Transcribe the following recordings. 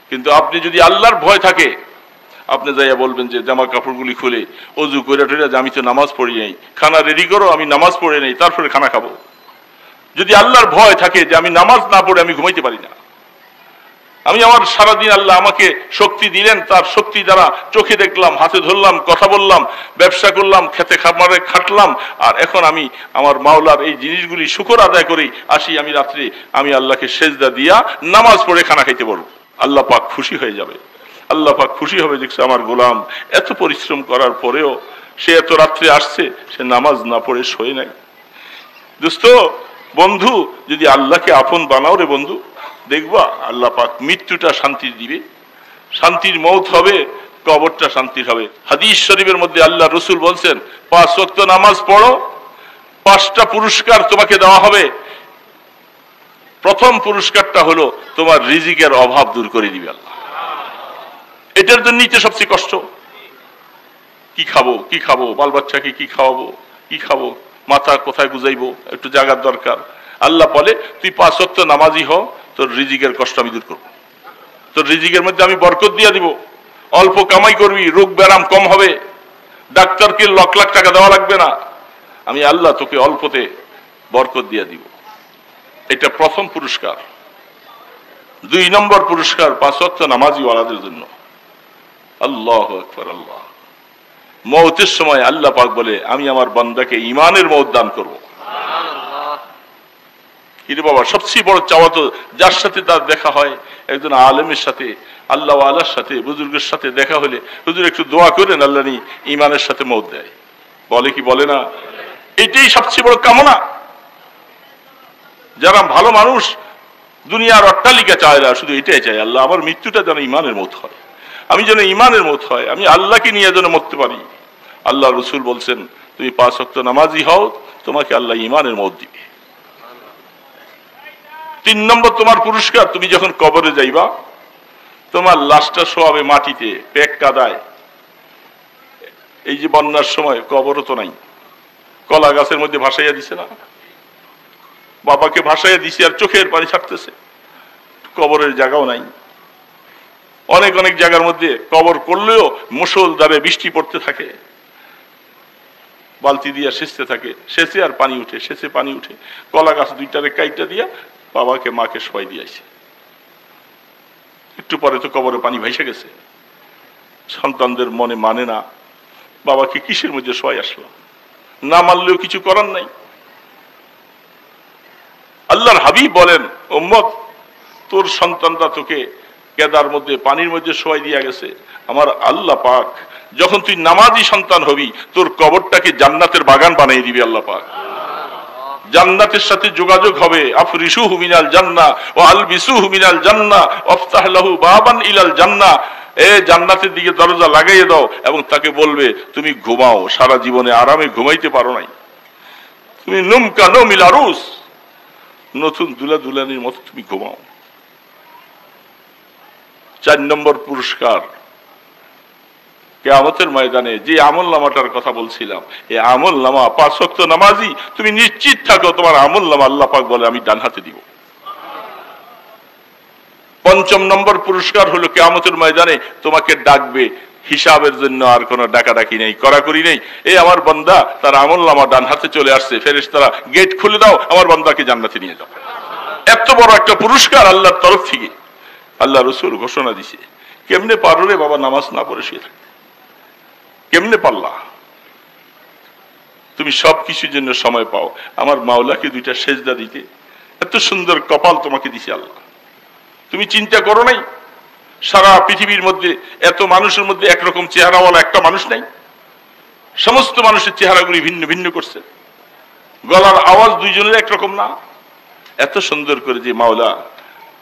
কিন্তু আপনি যদি আল্লাহর ভয় থাকে, আপনি যাইয়া বলবেন যে জামা কাপড়গুলি খুলে অজু করে টরে যে আমি তো নামাজ পড়ি নাই, খানা রেডি করো, আমি নামাজ পড়ে নেই, তারপরে খানা খাবো। যদি আল্লাহর ভয় থাকে যে আমি নামাজ না পড়ে আমি ঘুমাইতে পারি না, আমি আমার সারাদিন আল্লাহ আমাকে শক্তি দিলেন, তার শক্তি দ্বারা চোখে দেখলাম, হাতে ধরলাম, কথা বললাম, ব্যবসা করলাম, খেতে খামারে খাটলাম, আর এখন আমি আমার মাওলার এই জিনিসগুলি শুকর আদায় করি আসি, আমি রাত্রে আমি আল্লাহকে সেজদা দিয়া নামাজ পড়ে খানা খাইতে পারবো। আল্লাহ পাক খুশি হয়ে যাবে। আল্লাহ পাক খুশি হবে, দেখছে আমার গোলাম এত পরিশ্রম করার পরেও সে এত রাত্রে আসছে, সে নামাজ না পড়ে শোয় নাই। দোস্ত, বন্ধু, যদি আল্লাহকে আপন বানাও রে বন্ধু, দেখবা আল্লাহ পাক মৃত্যুটা শান্তি দিবে, শান্তির মৌত হবে, কবরটা শান্তির হবে। হাদিস শরীফের মধ্যে আল্লাহ রসুল বলছেন, 5 ওয়াক্ত নামাজ পড়ো, 5টা পুরস্কার তোমাকে দেওয়া হবে। প্রথম পুরস্কারটা হলো তোমার রিজিকের অভাব দূর করে দিবে আল্লাহ। এটার জন্য নিতে সবচেয়ে কষ্ট, কি খাবো, কি খাবো, বাল বাচ্চাকে কি খাওয়াবো, কি খাবো, মাথা কোথায় গুজাইবো, একটু জায়গার দরকার। আল্লাহ বলে তুই 5 ওয়াক্ত নামাজি হ, তোর রিজিকের কষ্ট আমি দূর করবো, তোর রিজিকের মধ্যে আমি বরকত দিয়ে দিব, অল্প কামাই করবি, রোগ ব্যারাম কম হবে, ডাক্তারকে লাখ লাখ টাকা দেওয়া লাগবে না, আমি আল্লাহ তোকে অল্পতে বরকত দিয়ে দিব। এটা প্রথম পুরস্কার। 2 নম্বর পুরস্কার 5 ওয়াক্ত নামাজি ওয়ালাদের জন্য। আল্লাহু আকবার। আল্লাহ মওতের সময় আল্লাহ পাক বলে আমি আমার বান্দাকে ঈমানের মওত দান করব। এর বাবা সবচেয়ে বড় চাওয়া তো যার সাথে তার দেখা হয়, একজন আলেমের সাথে, আল্লাহ ওয়ালার সাথে, বুজুর্গের সাথে দেখা হলে হুজুর একটু দোয়া করেন আল্লাহ নি ঈমানের সাথে মওত দেয়, বলে কি বলে না? এটাই সবচেয়ে বড় কামনা। যারা ভালো মানুষ দুনিয়ার অট্টালিকা চায় না, শুধু এটাই চায়, আল্লাহ আমার মৃত্যুটা যেন ঈমানের মওত হয়, আমি যেন ঈমানের মওত হয়, আমি আল্লাহকে নিয়ে যেন মরতে পারি। আল্লাহ রসুল বলছেন তুমি 5 ওয়াক্ত নামাজি হও, তোমাকে আল্লাহ ঈমানের মওত দিবে। 3 নম্বর তোমার পুরস্কার, তুমি যখন কবরে যাইবা, তোমার লাশটা শোয়াবে মাটিতে, পেক কাদায়। এই যে বন্যার সময় কবরও তো নাই, কলা গাছের মধ্যে ভাসাইয়া দিছে না, বাবাকে ভাসাইয়া দিছে আর চোখের পানি ছাড়তেছে, কবরের জায়গাও নাই। অনেক অনেক জায়গার মধ্যে কবর করলেও মুষলধারে বৃষ্টি পড়তে থাকে, বালতি দিয়া সেচতে থাকে, সেচে আর পানি উঠে, সেচে পানি উঠে, কলা গাছ 2টারে কাইটা দিয়া বাবাকে মাকে শোয়াই দিয়েছে। একটু পরে তো কবরে পানি ভাইসে গেছে। সন্তানদের মনে মানে না, বাবাকে কিসের মধ্যে শোয়াই আসলো, না মানলেও কিছু করার নাই। আল্লাহর হাবিব বলেন, উম্মত তোর সন্তানরা তোকে কেদার মধ্যে পানির মধ্যে শোয়াই দিয়া গেছে, আমার আল্লাহ পাক যখন তুই নামাজি সন্তান হবি তোর কবরটাকে জান্নাতের বাগান বানিয়ে দিবি। আল্লাহ পাক জান্নাতের সাথে যোগাযোগ হবে। আফরিশুহু মিনাল জান্নাহ ওয়া আলবিসুহু মিনাল জান্নাহ ওয়াফতাহ লাহু বাবান ইলাল জান্নাহ, এ জান্নাতের দিকে দরজা লাগাইয়ে দাও এবং তাকে বলবে তুমি ঘুমাও, সারা জীবনে আরামে ঘুমাইতে পারো নাই, তুমি নুমকা নুমিল আরুস, নতুন দুলা দুলানির মতো তুমি ঘুমাও। 4 নম্বর পুরস্কার, কিয়ামতের ময়দানে যে আমল নামাটার কথা বলছিলাম, এই আমল নামা 5 ওয়াক্ত নামাজি, তুমি নিশ্চিত থাকো তোমার আমল নামা আল্লাহ পাক বলে আমি ডান হাতে দিব। 5ম নম্বর পুরস্কার হলো কিয়ামতের ময়দানে তোমাকে ডাকবে, হিসাবের জন্য আর কোনো ডাকাডাকি নেই, করাকরি নেই। এই আমার বান্দা তার আমল নামা ডান হাতে চলে আসছে, ফেরেশতারা গেট খুলে দাও, আমার বান্দাকে জান্নাতে নিয়ে যাও। এত বড় একটা পুরস্কার আল্লাহর তরফ থেকে। আল্লাহ রসুল ঘোষণা দিছে, কেমনে পারো রে বাবা নামাজ না পড়ে শুয়ে থাকতে, কেমনে পারলা? তুমি সব কিছুর জন্য সময় পাও, আমার মাওলাকে 2টা সেজদা দিতে, এত সুন্দর কপাল তোমাকে দিছে আল্লাহ। তুমি চিন্তা করো নাই সারা পৃথিবীর মধ্যে এত মানুষের মধ্যে একরকম চেহারাওয়ালা একটা মানুষ নাই, সমস্ত মানুষের চেহারাগুলি ভিন্ন ভিন্ন করছে, গলার আওয়াজ 2 জনের একরকম না, এত সুন্দর করে যে মাওলা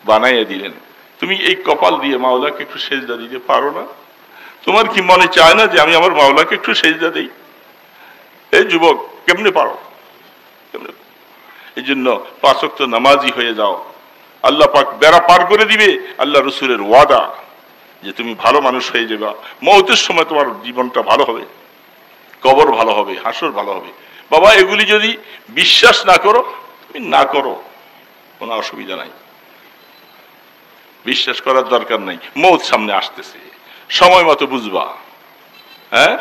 বানাইয়া দিলেন, তুমি এই কপাল দিয়ে মাওলাকে একটু সেজদা দিতে পারো না? তোমার কি মনে চায় না যে আমি আমার মাওলাকে একটু সেজদা দেই? এই যুবক, কেমনে পারো? এই জন্য 5 ওয়াক্ত নামাজি হয়ে যাও, আল্লাহ পাক বেড়া পার করে দিবে। আল্লাহ রসুলের ওয়াদা যে তুমি ভালো মানুষ হয়ে যাবে, মওতের সময় তোমার জীবনটা ভালো হবে, কবর ভালো হবে, হাসর ভালো হবে। বাবা এগুলি যদি বিশ্বাস না করো, তুমি না করো, কোনো অসুবিধা নাই। বিশ্বাস করার দরকার নাই, মৌত সামনে আসতেছে, সময় মতো বুঝবা। হ্যাঁ,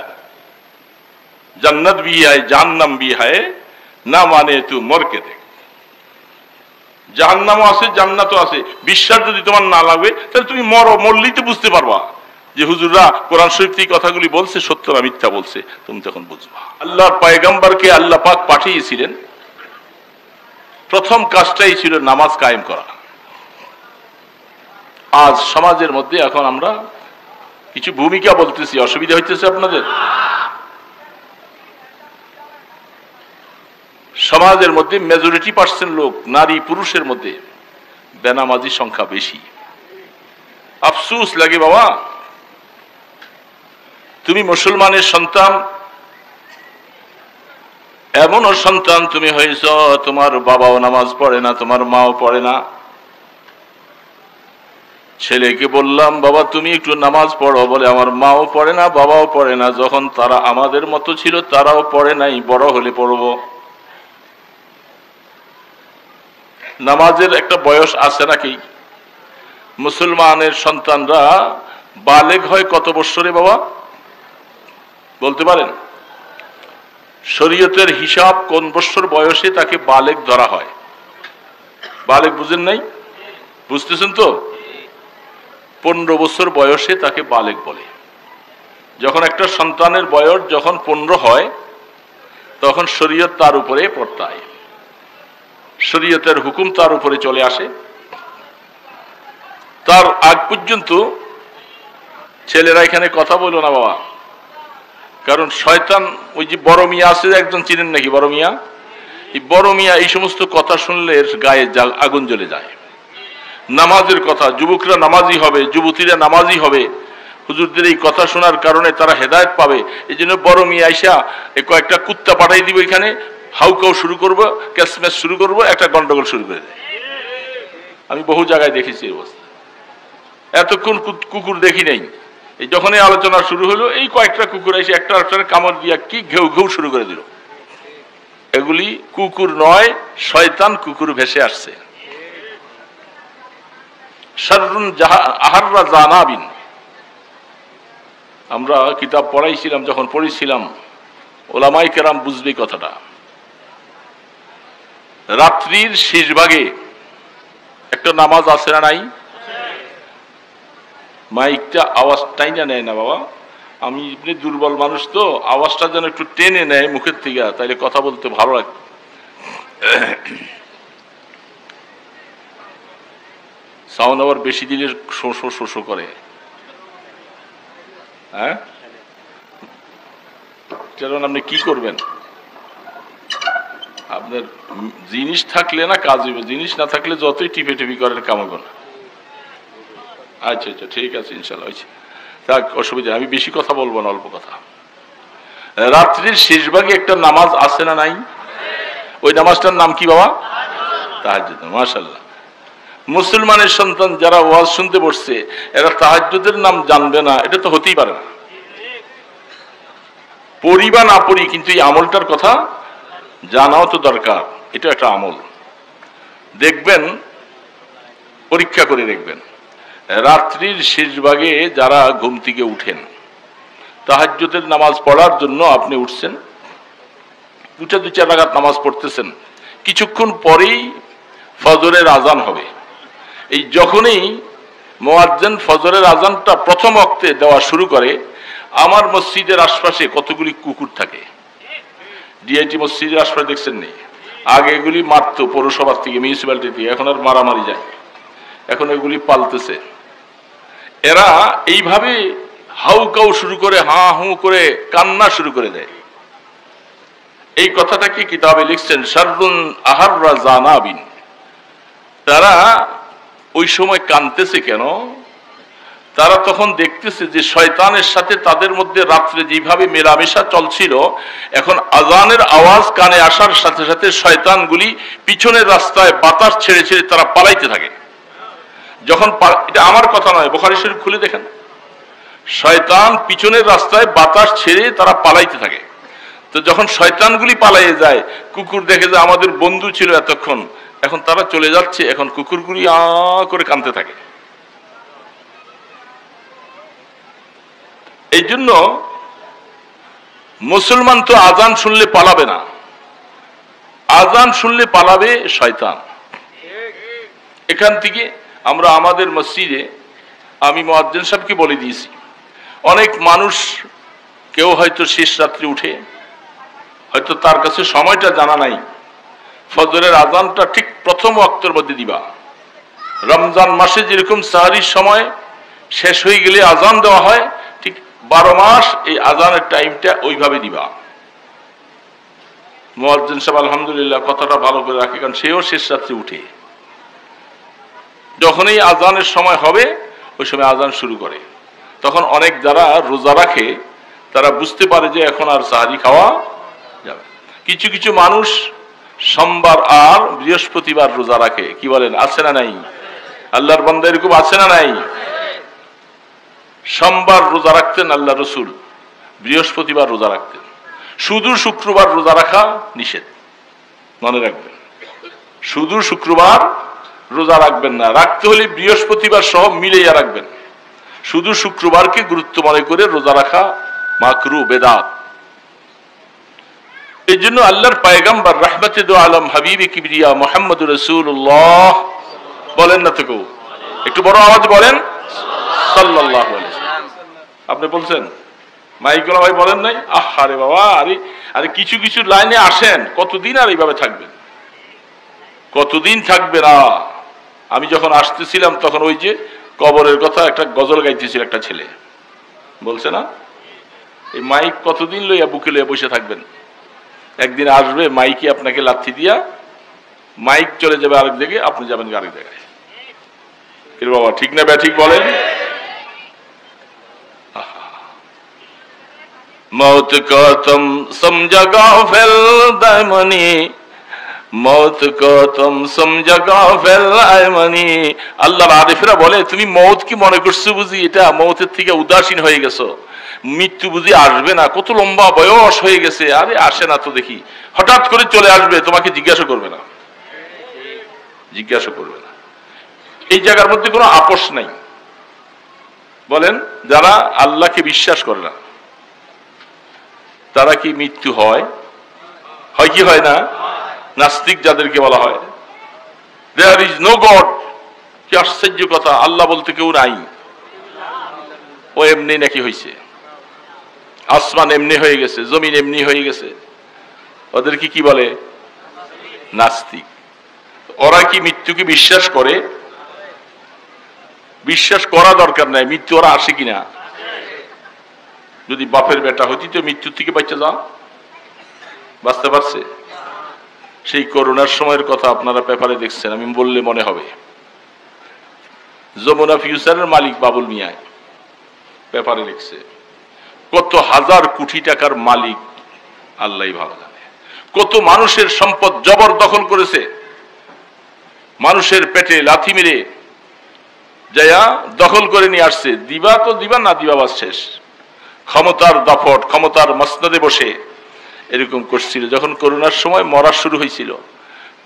জান্নাত ভি হায় জাহান্নাম ভি হায়, না মানে তু মরকে দেখ। জাহান্নামও আছে, জান্নাতও আছে। বিশ্বাস যদি তোমার না লাগবে তাহলে তুমি মরো, মরলেই তো বুঝতে পারবা যে হুজুররা কোরআন শরীফ থেকে কথাগুলি বলছে সত্য না মিথ্যা বলছে, তুমি তখন বুঝবা। আল্লাহর পয়গম্বরকে আল্লাহ পাক পাঠিয়েছিলেন, প্রথম কাজটাই ছিল নামাজ কায়েম করা। আজ সমাজের মধ্যে এখন আমরা কিছু ভূমিকা বলতেছি, অসুবিধা হইতেছে আপনাদের? সমাজের মধ্যে মেজরিটি পার্সেন্ট লোক, নারী পুরুষের মধ্যে বেনামাজি সংখ্যা বেশি। আফসোস লাগে বাবা, তুমি মুসলমানের সন্তান, এমনও সন্তান তুমি হয়েছ তোমার বাবাও নামাজ পড়ে না, তোমার মাও পড়ে না। ছেলেকে বললাম বাবা তুমি একটু নামাজ পড়ো, বলে আমার মাও পড়ে না, বাবাও পড়ে না। যখন তারা আমাদের মতো ছিল তারাও পড়ে নাই, বড় হলে পড়বো। নামাজের একটা বয়স আছে নাকি? মুসলমানের সন্তানরা বালেগ হয় কত বৎসরে বাবা বলতে পারেন? শরীয়তের হিসাব কোন বৎসর বয়সে তাকে বালেগ ধরা হয়? বালেগ বুঝেন নাই? বুঝতেছেন তো? 15 বছর বয়সে তাকে বালেগ বলে। যখন একটা সন্তানের বয়স যখন 15 হয় তখন শরীয়ত তার উপরে বর্তায়, শরীয়তের হুকুম তার উপরে চলে আসে। তার আগ পর্যন্ত ছেলেরা এখানে কথা বলো না বাবা, কারণ শয়তান, ওই যে বড় মিয়া আছে একজন, চিনেন নাকি বড় মিয়া? এই বড় মিয়া এই সমস্ত কথা শুনলে গায়ে আগুন জ্বলে যায়। নামাজের কথা, যুবকরা নামাজি হবে, যুবতীরা নামাজি হবে, হুজুরদের এই কথা শোনার কারণে তারা হেদায়েত পাবে। এই জন্য বড় মিয়া আইসা কয়েকটা কুত্তা পাঠাই দিব এখানে, হাউকাও শুরু করবো, ক্যাসম্যাচ শুরু করবো, একটা গন্ডগোল শুরু করে দেয়। আমি বহু জায়গায় দেখেছি এই অবস্থা। এতক্ষণ কুকুর দেখি নাই, এই যখনই আলোচনা শুরু হলো এই কয়েকটা কুকুর এসে একটা কামড় দিয়া কি ঘেউ ঘেউ শুরু করে দিল। এগুলি কুকুর নয়, শয়তান কুকুর ভেসে আসছে। শাররুন আহাররা জানাবিন, আমরা কিতাব পড়াইছিলাম, যখন পড়েছিলাম ওলামায়ে কেরাম বুঝবে কথাটা। রাত্রির শেষ ভাগে একটা নামাজ আছে না নাই? মাইকটা আওয়াজটাই না নেয় না বাবা, আমি এমনি দুর্বল মানুষ তো, আওয়াজটা যেন একটু টেনে নেয় মুখের থেকে, তাইলে কথা বলতে ভালো লাগে। সাউন্ড আবার বেশি দিলে শোষো শোষো করে। হ্যাঁ, কারণ আপনি কি করবেন? আপনার জিনিস থাকলে না কাজ হইবে, জিনিস না থাকলে যতই টিপে টিপি করেন কাম হবে না। আচ্ছা আচ্ছা ঠিক আছে, ইনশাল্লাহ হয়েছে, থাক, অসুবিধা। আমি বেশি কথা বলবো না, অল্প কথা। রাত্রির শেষ ভাগে একটা নামাজ আছে না নাই? ওই নামাজটার নাম কি বাবা? তাহাজ্জুদ। মাশাআল্লাহ, মুসলমানের সন্তান যারা ওয়াজ শুনতে বসছে এরা তাহাজ্জুদের নাম জানবে না, এটা তো হতেই পারে না। পড়ি বা না পড়ি, কিন্তু এই আমলটার কথা জানাও তো দরকার। এটা একটা আমল। দেখবেন, পরীক্ষা করে দেখবেন, রাত্রির শেষ ভাগে যারা ঘুম থেকে উঠেন, তাহাজ্জুদের নামাজ পড়ার জন্য আপনি উঠছেন, উঠে 2-4 রাকাত নামাজ পড়তেছেন, কিছুক্ষণ পরেই ফজরের আজান হবে। এই যখনই মুয়াজ্জিন ফজরের আজানটা প্রথম ওয়াক্তে দেওয়া শুরু করে, আমার মসজিদের আশপাশে কতগুলি কুকুর থাকে। ডিআইটি মসজিদের আশপাশে দেখছেন নি? আগে এগুলি মারতো পৌরসভার থেকে, মিউনিসিপ্যালিটি থেকে, এখন আর মারামারি যায়, এখন এগুলি পালতেছে। এরা এইভাবে হাউকাউ শুরু করে, হা হু করে কান্না শুরু করে দেয়। এই কথাটা কি কিতাবে লিখছেন, শাররুন আহাররা জানাবিন। তারা ওই সময় কাঁদতেছে কেন? তারা তখন দেখতেছে যে শয়তানের সাথে তাদের মধ্যে রাত্রে যেভাবে মেলামেশা চলছিল, এখন আজানের আওয়াজ কানে আসার সাথে সাথে শয়তানগুলি পিছনের রাস্তায় বাতাস ছেড়ে ছেড়ে তারা পালাইতে থাকে। যখন, এটা আমার কথা নয়, বুখারী শরীফ খুলে দেখেন, শয়তান পিছনের রাস্তায় বাতাস ছেড়ে তারা পালাইতে থাকে। তো যখন শয়তানগুলি পালাইয়ে যায়, কুকুর দেখে যে আমাদের বন্ধু ছিল এতক্ষণ, এখন তারা চলে যাচ্ছে, এখন কুকুরগুলি আ করে কাঁদতে থাকে। এই জন্য মুসলমান তো আজান শুনলে পালাবে না, আজান শুনলে পালাবে শয়তান। এখান থেকে আমরা আমাদের মসজিদে আমি মুয়াজ্জিন সাহেবকে বলে দিয়েছি, অনেক মানুষ কেউ হয়তো শেষ রাত্রে উঠে, হয়তো তার কাছে সময়টা জানা নাই, ফজরের আজানটা ঠিক প্রথম ওয়াক্তের মধ্যে দিবা। রমজান মাসে যেরকম সাহারির সময় শেষ হয়ে গেলে আজান দেওয়া হয়, ঠিক 12 মাস এই আজানের টাইমটা ওইভাবে দিবা। মুয়াজ্জিন সাহেব আলহামদুলিল্লাহ কথাটা ভালো করে রাখে, কারণ সেও শেষ রাত্রে উঠে। যখনই আজানের সময় হবে ওই সময় আজান শুরু করে। তখন অনেক যারা রোজা রাখে তারা বুঝতে পারে যে এখন আর সাহারি খাওয়া যাবে। কিছু কিছু মানুষ সোমবার আর বৃহস্পতিবার রোজা রাখে, কি বলেন, আছে না নাই? আল্লাহর বান্দা এরকম আছে না নাই? সোমবার রোজা রাখতেন আল্লাহ রসুল, বৃহস্পতিবার রোজা রাখতেন। শুধু শুক্রবার রোজা রাখা নিষেধ, মনে রাখবেন। শুধু শুক্রবার রোজা রাখবেন না, রাখতে হলে বৃহস্পতিবার সহ মিলাইয়া রাখবেন। শুধু শুক্রবারকে গুরুত্ব মনে করে রোজা রাখা মাকরু, বেদাত। এই জন্য আল্লাহর পয়গম্বর রাহমাতে দো আলম হাবিবে কিবরিয়া মুহাম্মদুর রাসূলুল্লাহ বলেন না তো কেউ? একটু বড় আওয়াজ বলেন সাল্লাল্লাহু আলাইহি ওয়াসাল্লাম। আপনি বলছেন মাইকলা ভাই বলেন নাই? আরে বাবা, আরে কিছু কিছু লাইনে আসেন, কতদিন আর এইভাবে থাকবেন? কতদিন থাকবে না? আমি যখন আসতেছিলাম তখন ওই যে কবরের কথা একটা গজল গাইতেছিল একটা ছেলে, বলছে না এই মাইক কতদিন লইয়া বুকে লইয়া বসে থাকবেন? একদিন আসবে মাইকে আপনাকে লাথি দিয়া মাইক চলে যাবে আরেক জায়গায়, আপনি যাবেন আরেক জায়গায়। বাবা ঠিক না ঠিক বলেন? मौत को तुम समझा गाफिल दामनी, मौत को तुम समझा गाफिल दामनी। আল্লাহর আরিফরা বলে তুমি মওত কি মনে করছো বুঝি এটা মওতের থেকে উদাসীন হয়ে গেছো, মৃত্যু বুঝি আসবে না, কত লম্বা বয়স হয়ে গেছে। আরে আসে না তো দেখি, হঠাৎ করে চলে আসবে, তোমাকে জিজ্ঞাসা করবে না, জিজ্ঞাসা করবে না। এই জায়গার মধ্যে কোনো আপোষ নাই। বলেন যারা আল্লাহকে বিশ্বাস করে না তারা কি মৃত্যু হয়? হয় কি হয় না? নাস্তিক যাদেরকে বলা হয়, দেয়ার ইজ নো গড। কি আশ্চর্য কথা, আল্লাহ বলতে কেউ নাই। ও এমনি নাকি হয়েছে, আসমান এমনি হয়ে গেছে, জমিন এমনি হয়ে গেছে, ওদেরকে কি বলে? নাস্তিক। ওরা কি মৃত্যুকে বিশ্বাস করে? বিশ্বাস করা দরকার নাই, মৃত্যু ওরা আসে কিনা। যদি বাপের বেটা হইতি তো মৃত্যুর থেকে বাঁচা যা বাঁচতে পারছে। সেই করোনার সময়ের কথা আপনারা পেপারে দেখছেন, আমি বললে মনে হবে। যমুনা ফিউচারের মালিক বাবুল মিয়ায় পেপারে লিখছে, কত হাজার কোটি টাকার মালিক আল্লাহই ভালো জানে। কত মানুষের সম্পদ জবরদখল করেছে, মানুষের পেটে লাথি মেরে যায়া দখল করে নিয়ে আসছে। দিবা তো দিবা, না দিবা বাস শেষ। ক্ষমতার দাপট, ক্ষমতার মসনদে বসে এরকম করছিল। যখন করোনার সময় মরা শুরু হয়েছিল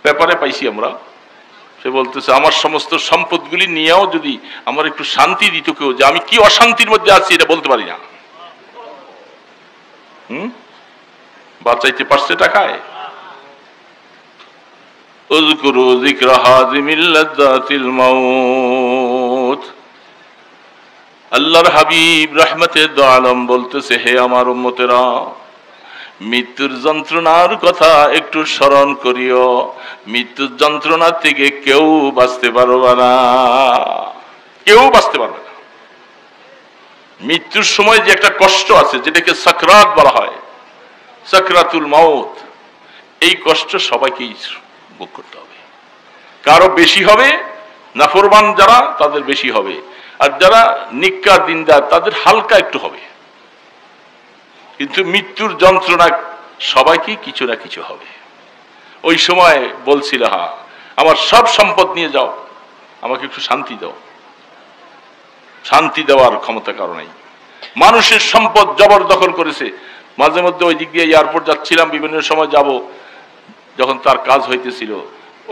পেপারে পাইছি আমরা, সে বলতেছে আমার সমস্ত সম্পদগুলি নিয়েও যদি আমার একটু শান্তি দিত কেউ, যে আমি কি অশান্তির মধ্যে আছি এটা বলতে পারি না। বাঁচাইতে পারছে টাকায়। উযকুরু যিকরা হাযিমিল লাযাতিল মাউত। আল্লাহর হাবিব রাহমাতে দো আলম বলতেছে, হে আমার উম্মতেরা, মৃত্যুর যন্ত্রণার কথা একটু স্মরণ করিও। মৃত্যুর যন্ত্রণা থেকে কেউ বাঁচতে পারবে না, কেউ বাঁচতে পারবে না। মৃত্যুর সময় যে একটা কষ্ট আছে যেটাকে সাকরাত বলা হয়, সাকরাতুল মাউত, এই কষ্ট সবাইকেই ভোগ করতে হবে। কারো বেশি হবে, নাফরমান যারা তাদের বেশি হবে, আর যারা নিক্কা দিনদার তাদের হালকা একটু হবে। কিন্তু মৃত্যুর যন্ত্রণা সবাইকেই কিছু না কিছু হবে। ওই সময় বলছিল, আমার সব সম্পদ নিয়ে যাও, আমাকে একটু শান্তি দাও। শান্তি দেওয়ার ক্ষমতা কারো নাই। মানুষের সম্পদ জবরদখল করেছে। মাঝে মধ্যে ওই দিক দিয়ে এয়ারপোর্ট যাচ্ছিলাম, বিভিন্ন সময় যাব, যখন তার কাজ হইতেছিল,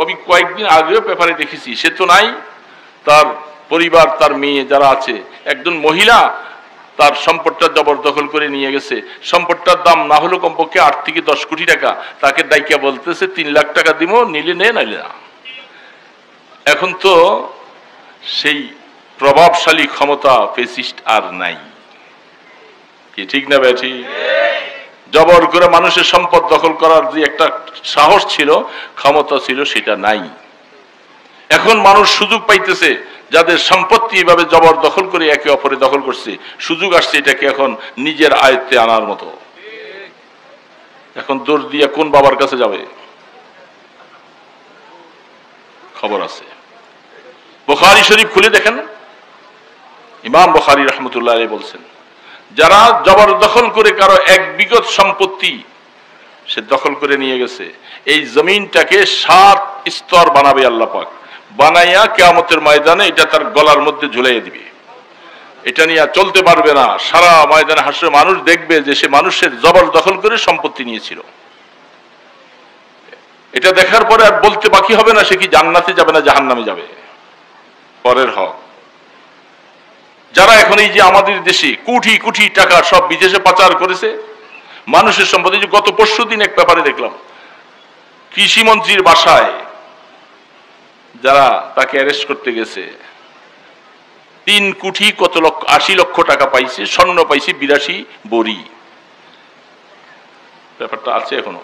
আমি কয়েকদিন আগেও পেপারে দেখেছি, সে তো নাই, তার পরিবার, তার মেয়ে যারা আছে, একজন মহিলা তার সম্পদটা জবরদখল করে নিয়ে গেছে, সম্পদটার দাম না হলো কমপক্ষে 8 থেকে 10 কোটি টাকা, তাকে ডাইকা বলতেছে 3 লাখ টাকা দিব, নিলে নে নাইলে না। এখন তো সেই প্রভাবশালী ক্ষমতা ফেসিস্ট আর নাই, কি ঠিক না বেঠি? জবর করে মানুষের সম্পদ দখল করার যে একটা সাহস ছিল, ক্ষমতা ছিল, সেটা নাই। এখন মানুষ সুযোগ পাইতেছে, যাদের সম্পত্তি এভাবে জবর দখল করে একে অপরে দখল করছে, সুযোগ আসছে এটাকে এখন নিজের আয়ত্তে আনার মতো। এখন দোষ দিয়ে কোন বাবার কাছে যাবে? খবর আছে, বুখারী শরীফ খুলে দেখেন, ইমাম বুখারী রাহমাতুল্লাহ আলাইহি বলছেন, যারা জবরদখল করে কারো এক বিগত সম্পত্তি সে দখল করে নিয়ে গেছে, এই জমিনটাকে 7 স্তর বানাবে আল্লাহ পাক, বানাইয়া কিয়ামতের ময়দানে এটা তার গলার মধ্যে ঝুলাইয়া দিবে। এটা নিয়ে চলতে পারবে না। সারা ময়দানে হাসরে মানুষ দেখবে যে সে মানুষের জবরদখল করে সম্পত্তি নিয়েছিল। এটা দেখার পরে আর বলতে বাকি হবে না সে কি জান্নাতে যাবে না জাহান্নামে যাবে। পরের হক যারা এখন এই যে আমাদের দেশে কোটি কোটি টাকা সব বিদেশে পাচার করেছে, মানুষের সম্পত্তি। গত পরশুদিন এক ব্যাপারে দেখলাম, কৃষিমন্ত্রীর বাসায় যারা তাকে অ্যারেস্ট করতে গেছে, 3 কোটি কত লক্ষ 80 লক্ষ টাকা পাইছে, স্বর্ণ পাইছে 82 বড়ি। ব্যাপারটা আছে এখনো।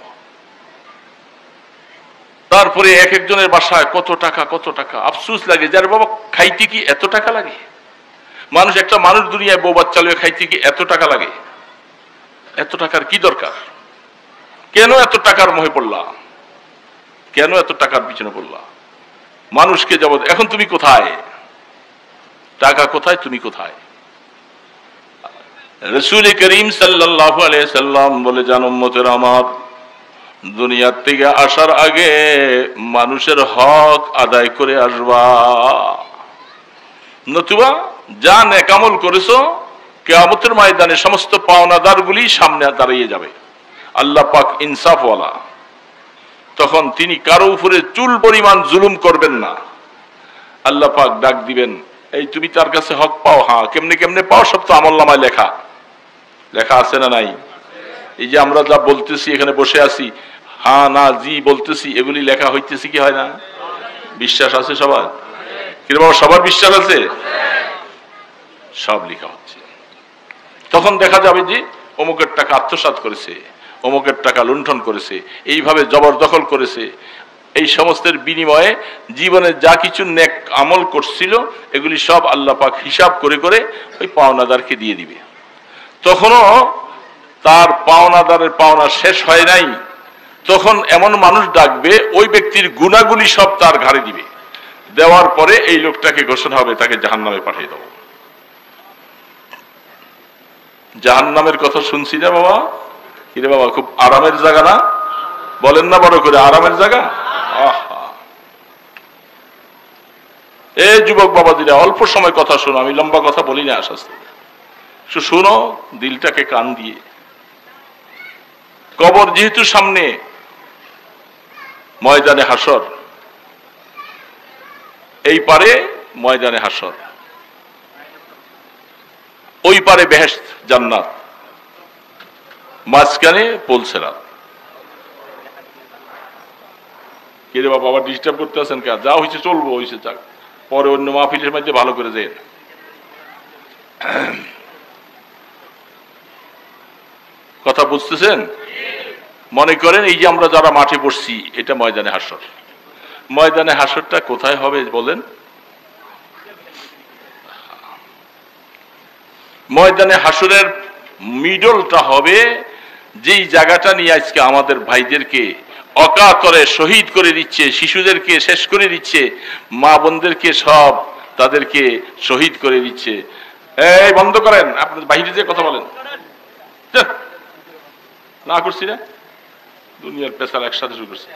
তারপরে এক একজনের বাসায় কত টাকা কত টাকা। আফসোস লাগে, যার বাবা খাইতে কি এত টাকা লাগে? একটা মানুষ দুনিয়ায় বউ বাচ্চা লয়ে খাইতে কি এত টাকা লাগে? এত টাকার কি দরকার? কেন এত টাকার মোহে পড়লা? কেন এত টাকার পিছনে পড়লা? মানুষকে যাবত। এখন তুমি কোথায়? টাকা কোথায়, তুমি কোথায়? রাসূল করিম সাল্লাল্লাহু আলাইহি সাল্লাম বলে, জান উম্মতের আমার, দুনিয়ার থেকে আসার আগে মানুষের হক আদায় করে আসবা, নতুবা যা নেক আমল করেছো কিয়ামতের ময়দানে সমস্ত পাওনাদারগুলি সামনে দাঁড়িয়ে যাবে। আল্লাহ পাক ইনসাফওয়ালা, তখন তিনি কারো উপরে চুল পরিমাণ জুলুম করবেন না। আল্লাহ পাক ডাক দিবেন, এই তুমি তার কাছে হক পাও? হ্যাঁ। কেমনে কেমনে পাও? সব তো আমলনামায় লেখা লেখা আছে না নাই? এই যে আমরা যা বলতেছি এখানে বসে আছি, হ্যাঁ না জি বলতেছি, এগুলি লেখা হইতেছি কি হয় না? বিশ্বাস আছে সবার? কিন্তু বাবা সবার বিশ্বাস আছে? সব লেখা হচ্ছে। তখন দেখা যাবে যে অমুকের টাকা আত্মসাৎ করেছে, অমুকের টাকা লুণ্ঠন করেছে, এইভাবে জবরদখল করেছে। এই সমস্তের বিনিময়ে জীবনে যা কিছু নেক আমল করছিল এগুলি সব আল্লাহ পাক হিসাব করে করে ওই পাওনাদারকে দিয়ে দিবে। তখনও তার পাওনাদারের পাওনা শেষ হয় নাই, তখন এমন মানুষ ডাকবে ওই ব্যক্তির গুণাগুলি সব তার ঘাড়ে দিবে। দেওয়ার পরে এই লোকটাকে ঘোষণা হবে তাকে জাহান্নামে পাঠিয়ে দেবো। জাহান্নামের কথা শুনছি না বাবা? কিরে বাবা, খুব আরামের জায়গা না? বলেন না বড় করে, আরামের জায়গা। এই যুবক বাবাজিরা, অল্প সময় কথা শোনো, আমি লম্বা কথা বলি না, আস্তে আস্তে শোনো দিলটাকে কান দিয়ে। কবর যেহেতু সামনে, ময়দানে হাসর, এই পারে ময়দানে হাসর, ওই পারে বেহেশত জান্নাত, মাঝখানে পুলসিরাত। কে রে বাবা, আবার ডিস্টার্ব করতে আছেন কে? যা হয়েছে চলবো, হয়েছে যাক, পরে অন্য মাহফিলের মধ্যে ভালো করে দেন। কথা বুঝতেছেন? মনে করেন এই যে আমরা যারা মাঠে বসছি, এটা ময়দানে হাসর। ময়দানে হাসরটা কোথায় হবে বলেন? ময়দানে হাসরের মিডলটা হবে যেই জায়গাটা নিয়ে আজকে আমাদের ভাইদেরকে অকাতরে শহীদ করে দিচ্ছে, শিশুদেরকে শেষ করে দিচ্ছে, মা বোনদেরকে সব তাদেরকে শহীদ করে দিচ্ছে। এই বন্ধ করেন, আপনাদের বাইরে যে কথা বলেন না, করছি না, দুনিয়ার পেশার একসাথে শুরু করছি।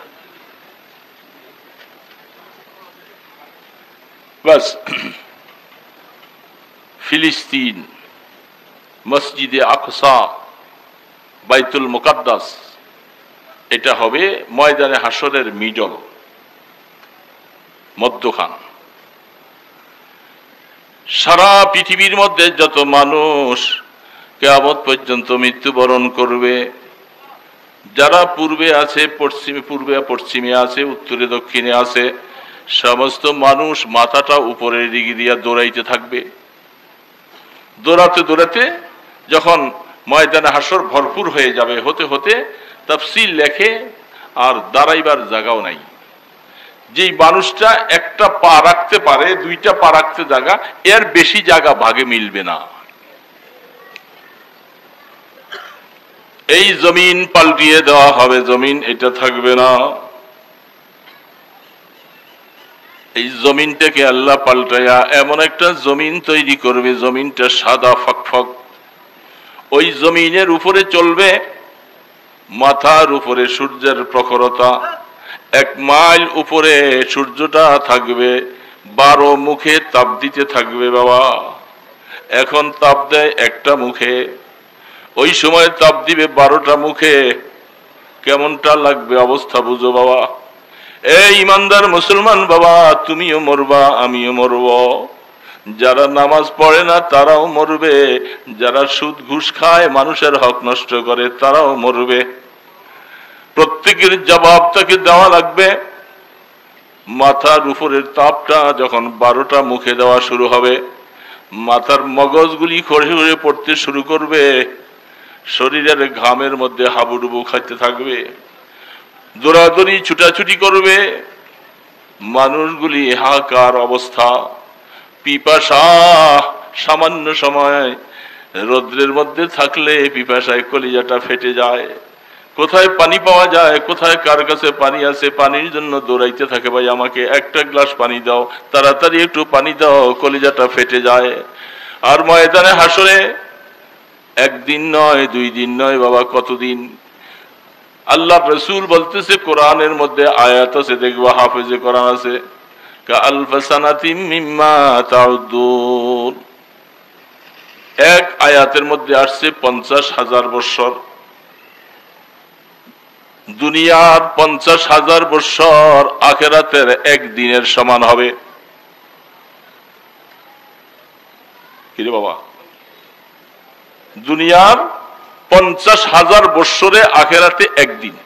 বাস, ফিলিস্তিন, মসজিদে আকসা, বাইতুল মুকাদ্দাস, এটা হবে ময়দানে হাসরের মিডল, মধ্যখান। সারা পৃথিবীর মধ্যে যত মানুষ কিয়ামত পর্যন্ত মৃত্যুবরণ করবে। যারা পূর্বে আছে, পূর্বে পশ্চিমে আছে, উত্তরে দক্ষিণে আছে, সমস্ত মানুষ মাথাটা উপরের দিকে দিয়া দৌড়াইতে থাকবে। দৌড়াতে দৌড়াতে যখন ময়দানে হাসর ভরপুর হয়ে যাবে, হতে হতে তাফসীর লেখে আর দাঁড়াইবার জায়গাও নাই। যেই মানুষটা একটা পা রাখতে পারে, দুইটা পা রাখতে জায়গা, এর বেশি জায়গা ভাগে মিলবে না। এই জমিন পাল্টিয়ে দেওয়া হবে, জমিন এটা থাকবে না। এই জমিনটাকে আল্লাহ পাল্টায়া এমন একটা জমিন তৈরি করবে, জমিনটা সাদা ফকফক। ওই জমিনের উপরে চলবে, মাথার উপরে সূর্যের প্রখরতা, 1 মাইল উপরে সূর্যটা থাকবে, 12 মুখে তাপ দিতে থাকবে। বাবা, এখন তাপ দেয় একটা মুখে, ওই সময় তাপ দিবে 12টা মুখে। কেমনটা লাগবে অবস্থা বুঝো বাবা। এই ইমানদার মুসলমান বাবা, তুমিও মরবা, আমিও মরব। যারা নামাজ পড়ে না তারাও মরবে, যারা সুদ ঘুষ খায়, মানুষের হক নষ্ট করে, তারাও মরবে। প্রত্যেকের জবাব তাকে দেওয়া লাগবে। মাথার উপরের তাপটা যখন 12টা মুখে দেওয়া শুরু হবে, মাথার মগজগুলি খড়ে খড়ে পড়তে শুরু করবে, শরীরের ঘামের মধ্যে হাবুডুবু খাইতে থাকবে, দৌড়াদৌড়ি ছুটাছুটি করবে, মানুষগুলি হাহাকার অবস্থা, পিপাসা। সামান্য সময় রৌদ্রের মধ্যে থাকলে পিপাসায় কলিজাটা ফেটে যায়। কোথায় পানি পাওয়া যায়, কোথায় কার কাছে পানি আছে, পানির জন্য দৌড়াইতে থাকে, ভাই আমাকে একটা গ্লাস পানি দাও, তাড়াতাড়ি একটু পানি দাও, কলিজাটা ফেটে যায়। আর ময়দানে হাসরে 1 দিন নয়, 2 দিন নয় বাবা, কতদিন। আল্লাহ রাসূল বলতেছে, কোরআনের মধ্যে আয়াত আছে, দেখবা হাফেজে কোরআন আছে, কাআলফ সানাতিম মিম্মা তাউদ্দুন। এক আয়াতের মধ্যে আসছে 50,000 বছর। দুনিয়ার 50,000 বছর আখিরাতের 1 দিনের সমান হবে। কি রে বাবা, দুনিয়ার 50,000 বছরে আখিরাতে 1 দিন।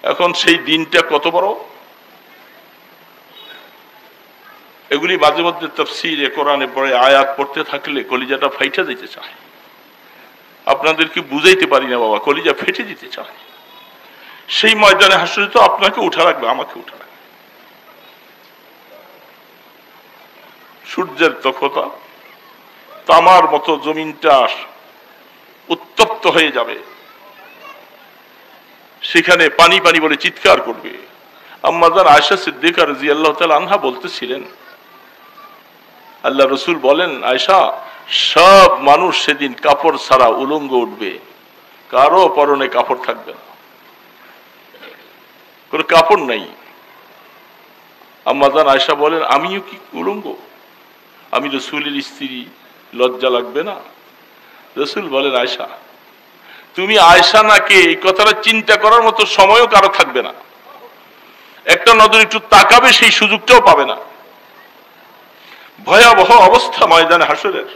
এখন সেই দিনটা কত বড়। এগুলি মাঝে মধ্যে তাফসীরে কোরআনে পড়ে আয়াত পড়তে থাকলে কলিজাটা ফাইটা যেতে চায়। আপনাদেরকে বুঝাইতে পারি না বাবা, কলিজা ফেটে যেতে চায়। সেই ময়দানে হাসরে তো আপনাকে উঠা রাখবে, আমাকে উঠা রাখবে। সূর্যের তখতা, তামার মতো জমিনটা উত্তপ্ত হয়ে যাবে, সেখানে পানি পানি বলে চিৎকার করবে। আম্মা জান আয়েশা সিদ্দিকা রাদিয়াল্লাহু তাআলা আনহা বলতেছিলেন, আল্লাহ রাসূল বলেন, আয়েশা, সব মানুষ সেদিন কাপড় ছাড়া উলঙ্গ উঠবে, কারো পরনে কাপড় থাকবে না, কোনো কাপড় নাই। আম্মা জান আয়েশা বলেন, আমিও কি উলঙ্গ? আমি রাসূলের স্ত্রী, লজ্জা লাগবে না? রাসূল বলেন, আয়েশা তুমি আয়েশা নাকি, এই কথাটা চিন্তা করার মতো সময়ও কারো থাকবে না। একটা নজর একটু তাকাবে, সেই সুযোগটাও পাবে না। ভয়াবহ অবস্থা ময়দানে হাসরের।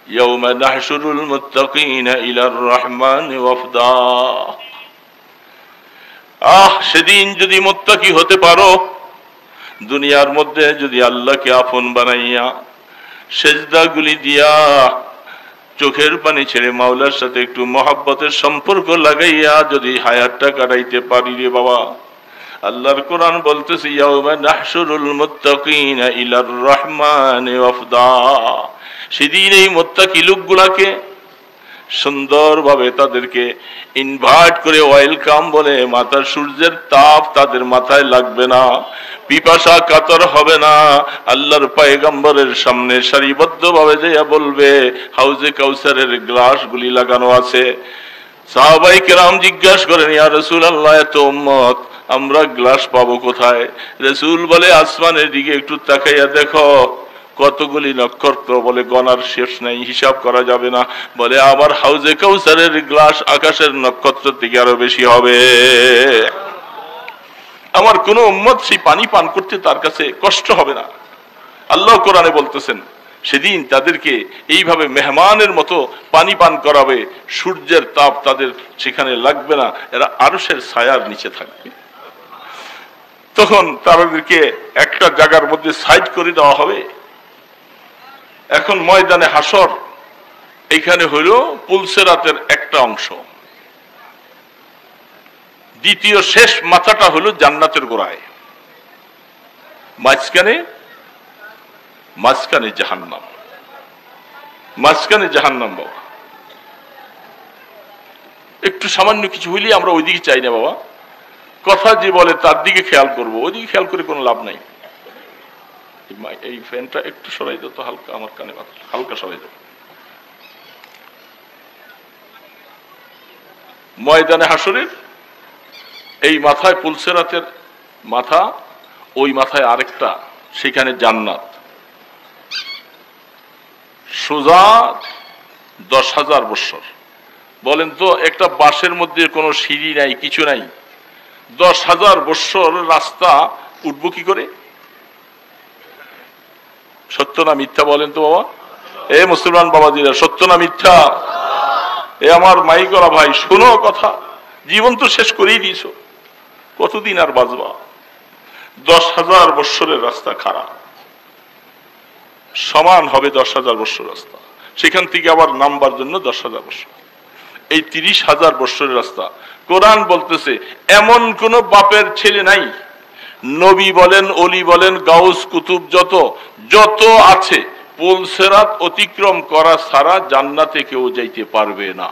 ইয়াউমা নাহশুরুল মুত্তাকিনা ইলার রহমানি ওয়াফদা। সেদিন যদি মুত্তাকি হতে পারো, দুনিয়ার মধ্যে যদি আল্লাহকে আপন বানাইয়া সেজদাগুলি দিয়া চোখের পানি ছেড়ে মাওলার সাথে একটু মহব্বতের সম্পর্ক লাগাইয়া যদি হায়াতটা কাটাইতে পারি রে বাবা, আল্লাহর কোরআন বলতেছে, ইয়াউমা নাহশুরুল মুত্তাকিনা ইলার রহমানি ওয়াফদা। সেদিন এই মুত্তাকি লোকগুলাকে সুন্দরভাবে তাদেরকে ইনভাইট করে ওয়েলকাম বলে, মাথার সূর্যের তাপ তাদের মাথায় লাগবে না, পিপাসা কাতর হবে না। আল্লাহর পয়গম্বরের সামনে সারিবদ্ধভাবে যাইয়া বলবে, হাউজে কাউসারের গ্লাসগুলি লাগানো আছে। সাহাবায়ে কেরাম জিজ্ঞাসা করেন, ইয়া রাসূলুল্লাহ, এত উম্মত, আমরা গ্লাস পাবো কোথায়? রাসূল বলে, আসমানের দিকে একটু তাকাইয়া দেখো, কতগুলি নক্ষত্র, বলে গণার শেষ নাই, হিসাব করা যাবে না। বলে, আমার হাউজে কাউসারের গ্লাস আকাশের নক্ষত্রের থেকে আরো বেশি হবে। আমার কোন উম্মত সেই পানি পান করতে তার কাছে কষ্ট হবে না। আল্লাহ কোরআনে বলতেছেন সেদিন তাদেরকে এইভাবে মেহমানের মতো পানি পান করাবে, সূর্যের তাপ তাদের সেখানে লাগবে না, এরা আরশের ছায়ার নিচে থাকবে। তখন তাদেরকে একটা জায়গার মধ্যে সাইড করে দেওয়া হবে। এখন ময়দানে হাসর এইখানে হইল পুলসেরাতের একটা অংশ, দ্বিতীয় শেষ মাথাটা হলো জান্নাতের গোড়ায়, মাঝখানে জাহান্নাম, মাঝখানে জাহান্নাম। বাবা একটু সামান্য কিছু হইলে আমরা ওইদিকে চাই না বাবা, কথা যে বলে তার দিকে খেয়াল করবো, ওইদিকে খেয়াল করে কোনো লাভ নাই। এই ফ্যানটা একটু সরাই দাও তো, হালকা আমার কানে হালকা সরাই দাও। ময়দানে হাসরের এই মাথায় পুলসেরাতের মাথা, ওই মাথায় আরেকটা, সেখানে জান্নাত। সোজা 10,000 বৎসর। বলেন তো একটা বাসের মধ্যে কোনো সিঁড়ি নাই, কিছু নাই, 10,000 বৎসর রাস্তা উঠবো কি করে? সত্য না মিথ্যা বলেন তো বাবা? এ মুসলমান বাবাজিরা, সত্য না মিথ্যা? এ আমার মাই করা ভাই, শোনো কথা, জীবন তো শেষ করেই দিয়েছ, কতদিন আর বাঁচবা? 10,000 বৎসরের রাস্তা খারাপ, সমান হবে 10,000 বৎসর রাস্তা, সেখান থেকে আবার নামবার জন্য 10,000 বৎসর, এই 30,000 বৎসরের রাস্তা। কোরআন বলতেছে এমন কোন বাপের ছেলে নাই, নবী বলেন, অলি বলেন, গাউস কুতুব যত আছে, পুলসেরাত অতিক্রম করা ছাড়া জান্নাতে কেউ যাইতে পারবে না।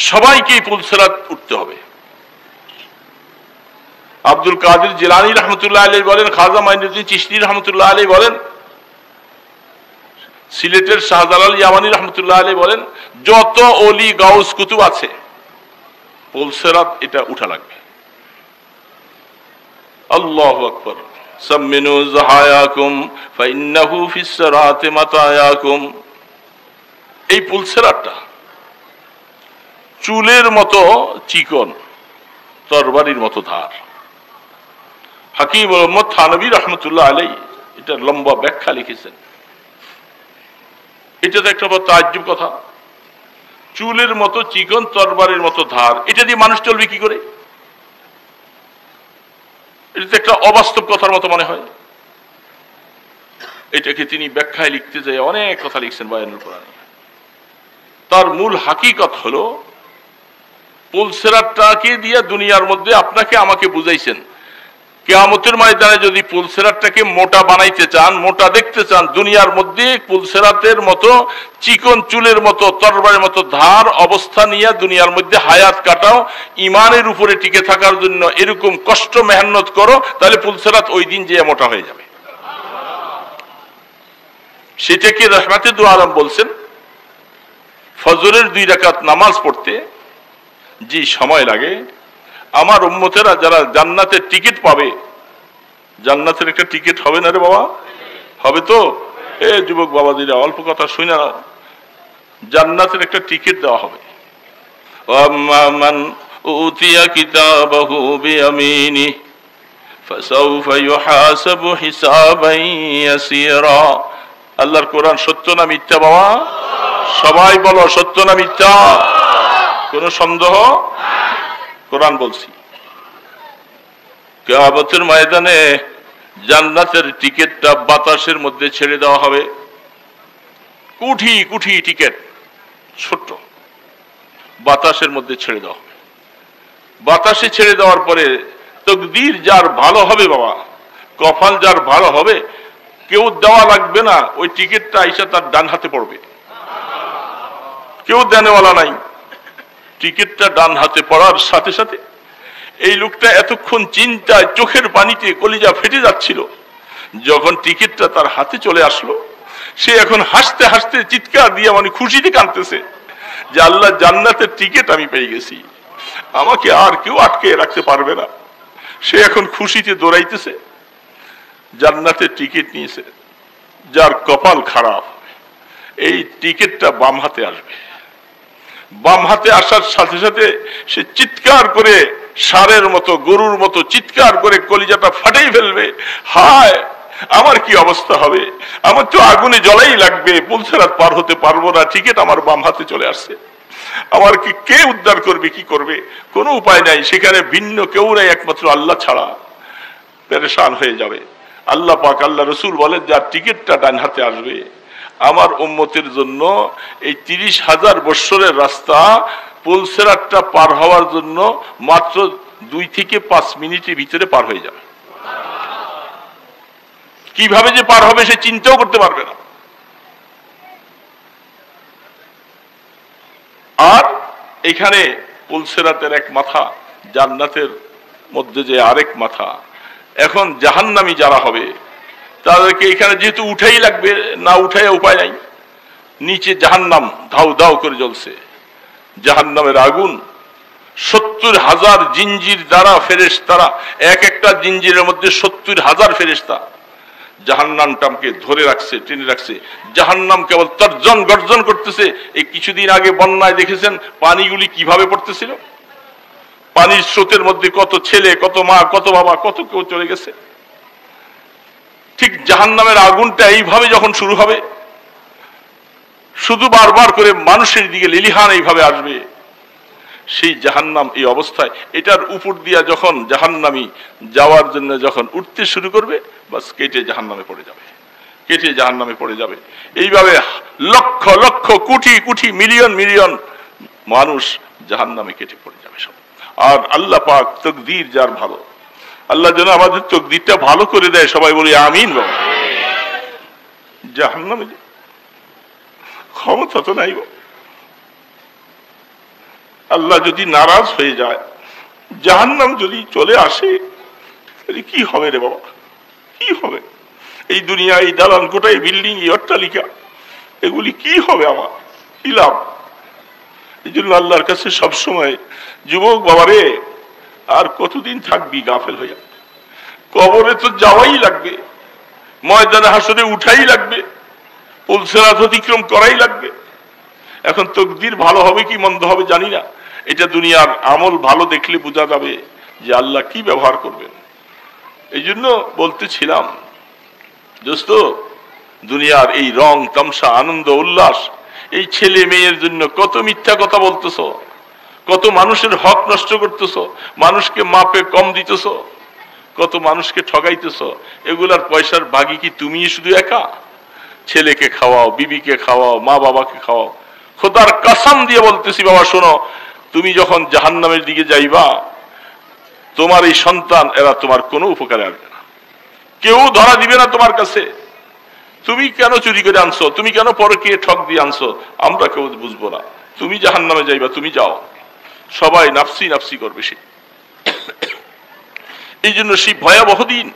সবাইকে পুলসেরাত উঠতে হবে। আব্দুল কাদের জিলানী রহমতুল্লাহ আলাইহি বলেন, খাজা মাইনুদ্দিন চিশতি রহমতুল্লাহ আলাইহি বলেন, সিলেটের শাহজালাল ইয়ামানী রহমতুল্লাহ আলাইহি বলেন, যত অলি গাউস কুতুব আছে পুলসেরাত এটা উঠা লাগবে। আল্লাহু আকবার। সামিনু যাহায়াকুম ফাইন্নাহু ফিস সিরাতি মাতায়াকুম। এই পুলসেরাতটা চুলের মতো চিকন, তরবারির মতো ধার। হাকিম মোহাম্মদ থানভী রহমতুল্লাহ আলাইহি এটা লম্বা ব্যাখ্যা লিখেছেন। এটা তো একটা তাজ্জুব কথা, চুলের মতো চিকন, তরবারির মতো ধার, এটা দিয়ে মানুষ চলবে কি করে? এটা তো একটা অবাস্তব কথার মতো মনে হয়। এটাকে তিনি ব্যাখ্যায় লিখতে যায় অনেক কথা লিখছেন বায়ানুল কোরআনে। তার মূল হাকিকত হলো পুলসেরাতটাকে দিয়ে দুনিয়ার মধ্যে আপনাকে আমাকে বুঝাইছেন, কিয়ামতের ময়দানে যদি পুলসেরাতটাকে মোটা বানাইতে চান, মোটা দেখতে চান, দুনিয়ার মধ্যে পুলসেরাতের মতো চিকন, চুলের মতো, তরবারের মতো ধার অবস্থা নিয়ে দুনিয়ার মধ্যে হায়াত কাটাও, ইমানের উপরে টিকে থাকার জন্য এরকম কষ্ট মেহনত করো, তাহলে পুলসেরাত ওই দিন যে মোটা হয়ে যাবে। সেটাকে রহমাতে দু আলম বলছেন, ফজরের 2 রাকাত নামাজ পড়তে যে সময় লাগে, আমার উম্মতেরা যারা জান্নাতের টিকিট পাবে, জান্নাতের একটা টিকিট হবে না রে বাবা? হবে তো? এ যুবক বাবাজিরা, অল্প কথা শুনে নাও, জান্নাতের একটা টিকিট দেওয়া হবে। ওয়াম্মান উতিয়া কিতাবাহু বিয়ামিনি ফাসাউফা ইউহাসাবু হিসাবান ইয়াসীরা। আল্লাহর কোরআন সত্য না মিথ্যা বাবা? সবাই বলো সত্য না মিথ্যা? কোন সন্দেহ? কোরআন বলছি, কিয়ামতের ময়দানে জান্নাতের টিকিটটা বাতাসের মধ্যে ছেড়ে দেওয়া হবে। কুঠি কুঠি টিকিট, ছোট্ট, বাতাসের মধ্যে ছেড়ে দেওয়া হবে। বাতাসে ছেড়ে দেওয়ার পরে তকদির যার ভালো হবে বাবা, কপাল যার ভালো হবে, কেউ দেওয়া লাগবে না, ওই টিকিটটা আইসা তার ডান হাতে পড়বে। কেউ দেনেওয়ালা নাই, টিকিটটা ডান হাতে পড়ার সাথে সাথে এই লোকটা এতক্ষণ চিন্তায় চোখের পানিতে কলিজা ফেটে যাচ্ছিল, যখন টিকিটটা তার হাতে চলে আসলো, সে এখন হাসতে হাসতে চিৎকার দিয়ে মানে খুশিতে কাঁদতেছে যে আল্লাহ, জান্নাতের টিকিট আমি পেয়ে গেছি, আমাকে আর কেউ আটকে রাখতে পারবে না। সে এখন খুশিতে দৌড়াইতেছে, জান্নাতের টিকিট নিয়েছে। যার কপাল খারাপ, এই টিকিটটা বাম হাতে আসবে। বাম হাতে আসার সাথে সাথে সে চিৎকার করে, ষাঁড়ের মতো, গরুর মতো চিৎকার করে কলিজাটা ফাটাই ফেলবে, হায় আমার কি অবস্থা হবে? আমার তো আগুনে জ্বলাই লাগবে, পুলসেরাত পার হতে পারবো না, টিকিট আমার বাম হাতে চলে আসছে, আমার কি কে উদ্ধার করবে, কি করবে? কোনো উপায় নাই, সেখানে ভিন্ন কেউ নাই একমাত্র আল্লাহ ছাড়া। পেরেশান হয়ে যাবে। আল্লাহ পাক, আল্লাহ রসুল বলেন, যার টিকিটটা ডান হাতে আসবে, আমার উম্মতের জন্য এই 30,000 বৎসরের রাস্তা পুলসেরাতটা পার হওয়ার জন্য মাত্র 2 থেকে 5 মিনিটের ভিতরে পার হয়ে যাবে। কিভাবে যে পার হবে সে চিন্তাও করতে পারবে না। আর এখানে পুলসেরাতের এক মাথা, জান্নাতের মধ্যে যে আরেক মাথা। এখন জাহান্নামী যারা হবে তাদেরকে এখানে যেহেতু উঠাই লাগবে, না উঠাই উপায় নাই। নিচে জাহান্নাম ধাউ ধাউ করে জ্বলছে, জাহান্নামের আগুন 70,000 জিঞ্জির দ্বারা ফেরেশতারা, এক একটা জিঞ্জিরের মধ্যে 70,000 ফেরেশতা জাহান্নামটাকে ধরে রাখছে, টেনে রাখছে। জাহান্নাম কেবল তর্জন গর্জন করতেছে। এই কিছুদিন আগে বন্যায় দেখেছেন পানিগুলি কিভাবে পড়তেছিল, পানির স্রোতের মধ্যে কত ছেলে, কত মা, কত বাবা, কত কেউ চলে গেছে। ঠিক জাহান্নামের আগুনটা এইভাবে যখন শুরু হবে, শুধু বারবার করে মানুষের দিকে লিলিহান এইভাবে আসবে, সেই জাহান্নাম এই অবস্থায়, এটার উপর দিয়া যখন জাহান্নামী যাওয়ার জন্য যখন উঠতে শুরু করবে, বাস কেটে জাহান্নামে পড়ে যাবে, কেটে জাহান্নামে পড়ে যাবে। এইভাবে লক্ষ লক্ষ কোটি কোটি মিলিয়ন মিলিয়ন মানুষ জাহান্নামে কেটে পড়ে যাবে সব। আর আল্লাহ পাক তকদির যার ভালো, আল্লাহ যেন আমাদের তকদিরটা ভালো করে দেয়। সবাই বলি আমিন। বাবা, জাহান্নামে ক্ষমতা তো নাই। আল্লাহ যদি নারাজ হয়ে যায়, জাহান্নাম যদি চলে আসে, কি হবে রে বাবা, কি হবে? এই দুনিয়া, এই দালান কোটা, এই বিল্ডিং, এই অট্টালিকা, এগুলি কি হবে আমার, কি লাভ? এই জন্য আল্লাহর কাছে সবসময়, যুবক বাবারে, আর কতদিন থাকবি গাফেল হইয়া? কবরে তো যাওয়াই লাগবে, ময়দানে হাসরে উঠাই লাগবে, পুলসেরাত অতিক্রম করাই লাগবে। এখন তকদির ভালো হবে কি মন্দ হবে জানি না, এটা দুনিয়ার আমল ভালো দেখলে বোঝা যাবে যে আল্লাহ কি ব্যবহার করবেন। এই জন্য বলতেছিলাম দোস্ত, দুনিয়ার এই রং তামসা, আনন্দ উল্লাস, এই ছেলে মেয়ের জন্য কত মিথ্যা কথা বলতেছ, কত মানুষের হক নষ্ট করতেছ, মানুষকে মাপে কম দিতেছ, কত মানুষকে ঠগাইতেছ। এগুলার পয়সার ভাগী কি তুমি শুধু একা? ছেলেকে খাওয়াও, বিবিকে খাওয়াও, মা বাবাকে খাওয়াও। খোদার কসম দিয়ে বলতেছি বাবা, শোনো, তুমি যখন জাহান্নামের দিকে যাইবা, তোমার এই সন্তান এরা তোমার কোনো উপকারে আসবে না, কেউ ধরা দিবে না তোমার কাছে। তুমি কেন চুরি করে আনছো, তুমি কেন পরকে ঠক দিয়ে আনছো, আমরা কেউ বুঝবো না। তুমি জাহান্নামে যাইবা, তুমি যাও, সবাই নাফসি নাফসি করবে। সে এই জন্য সেই ভয়াবহ দিন,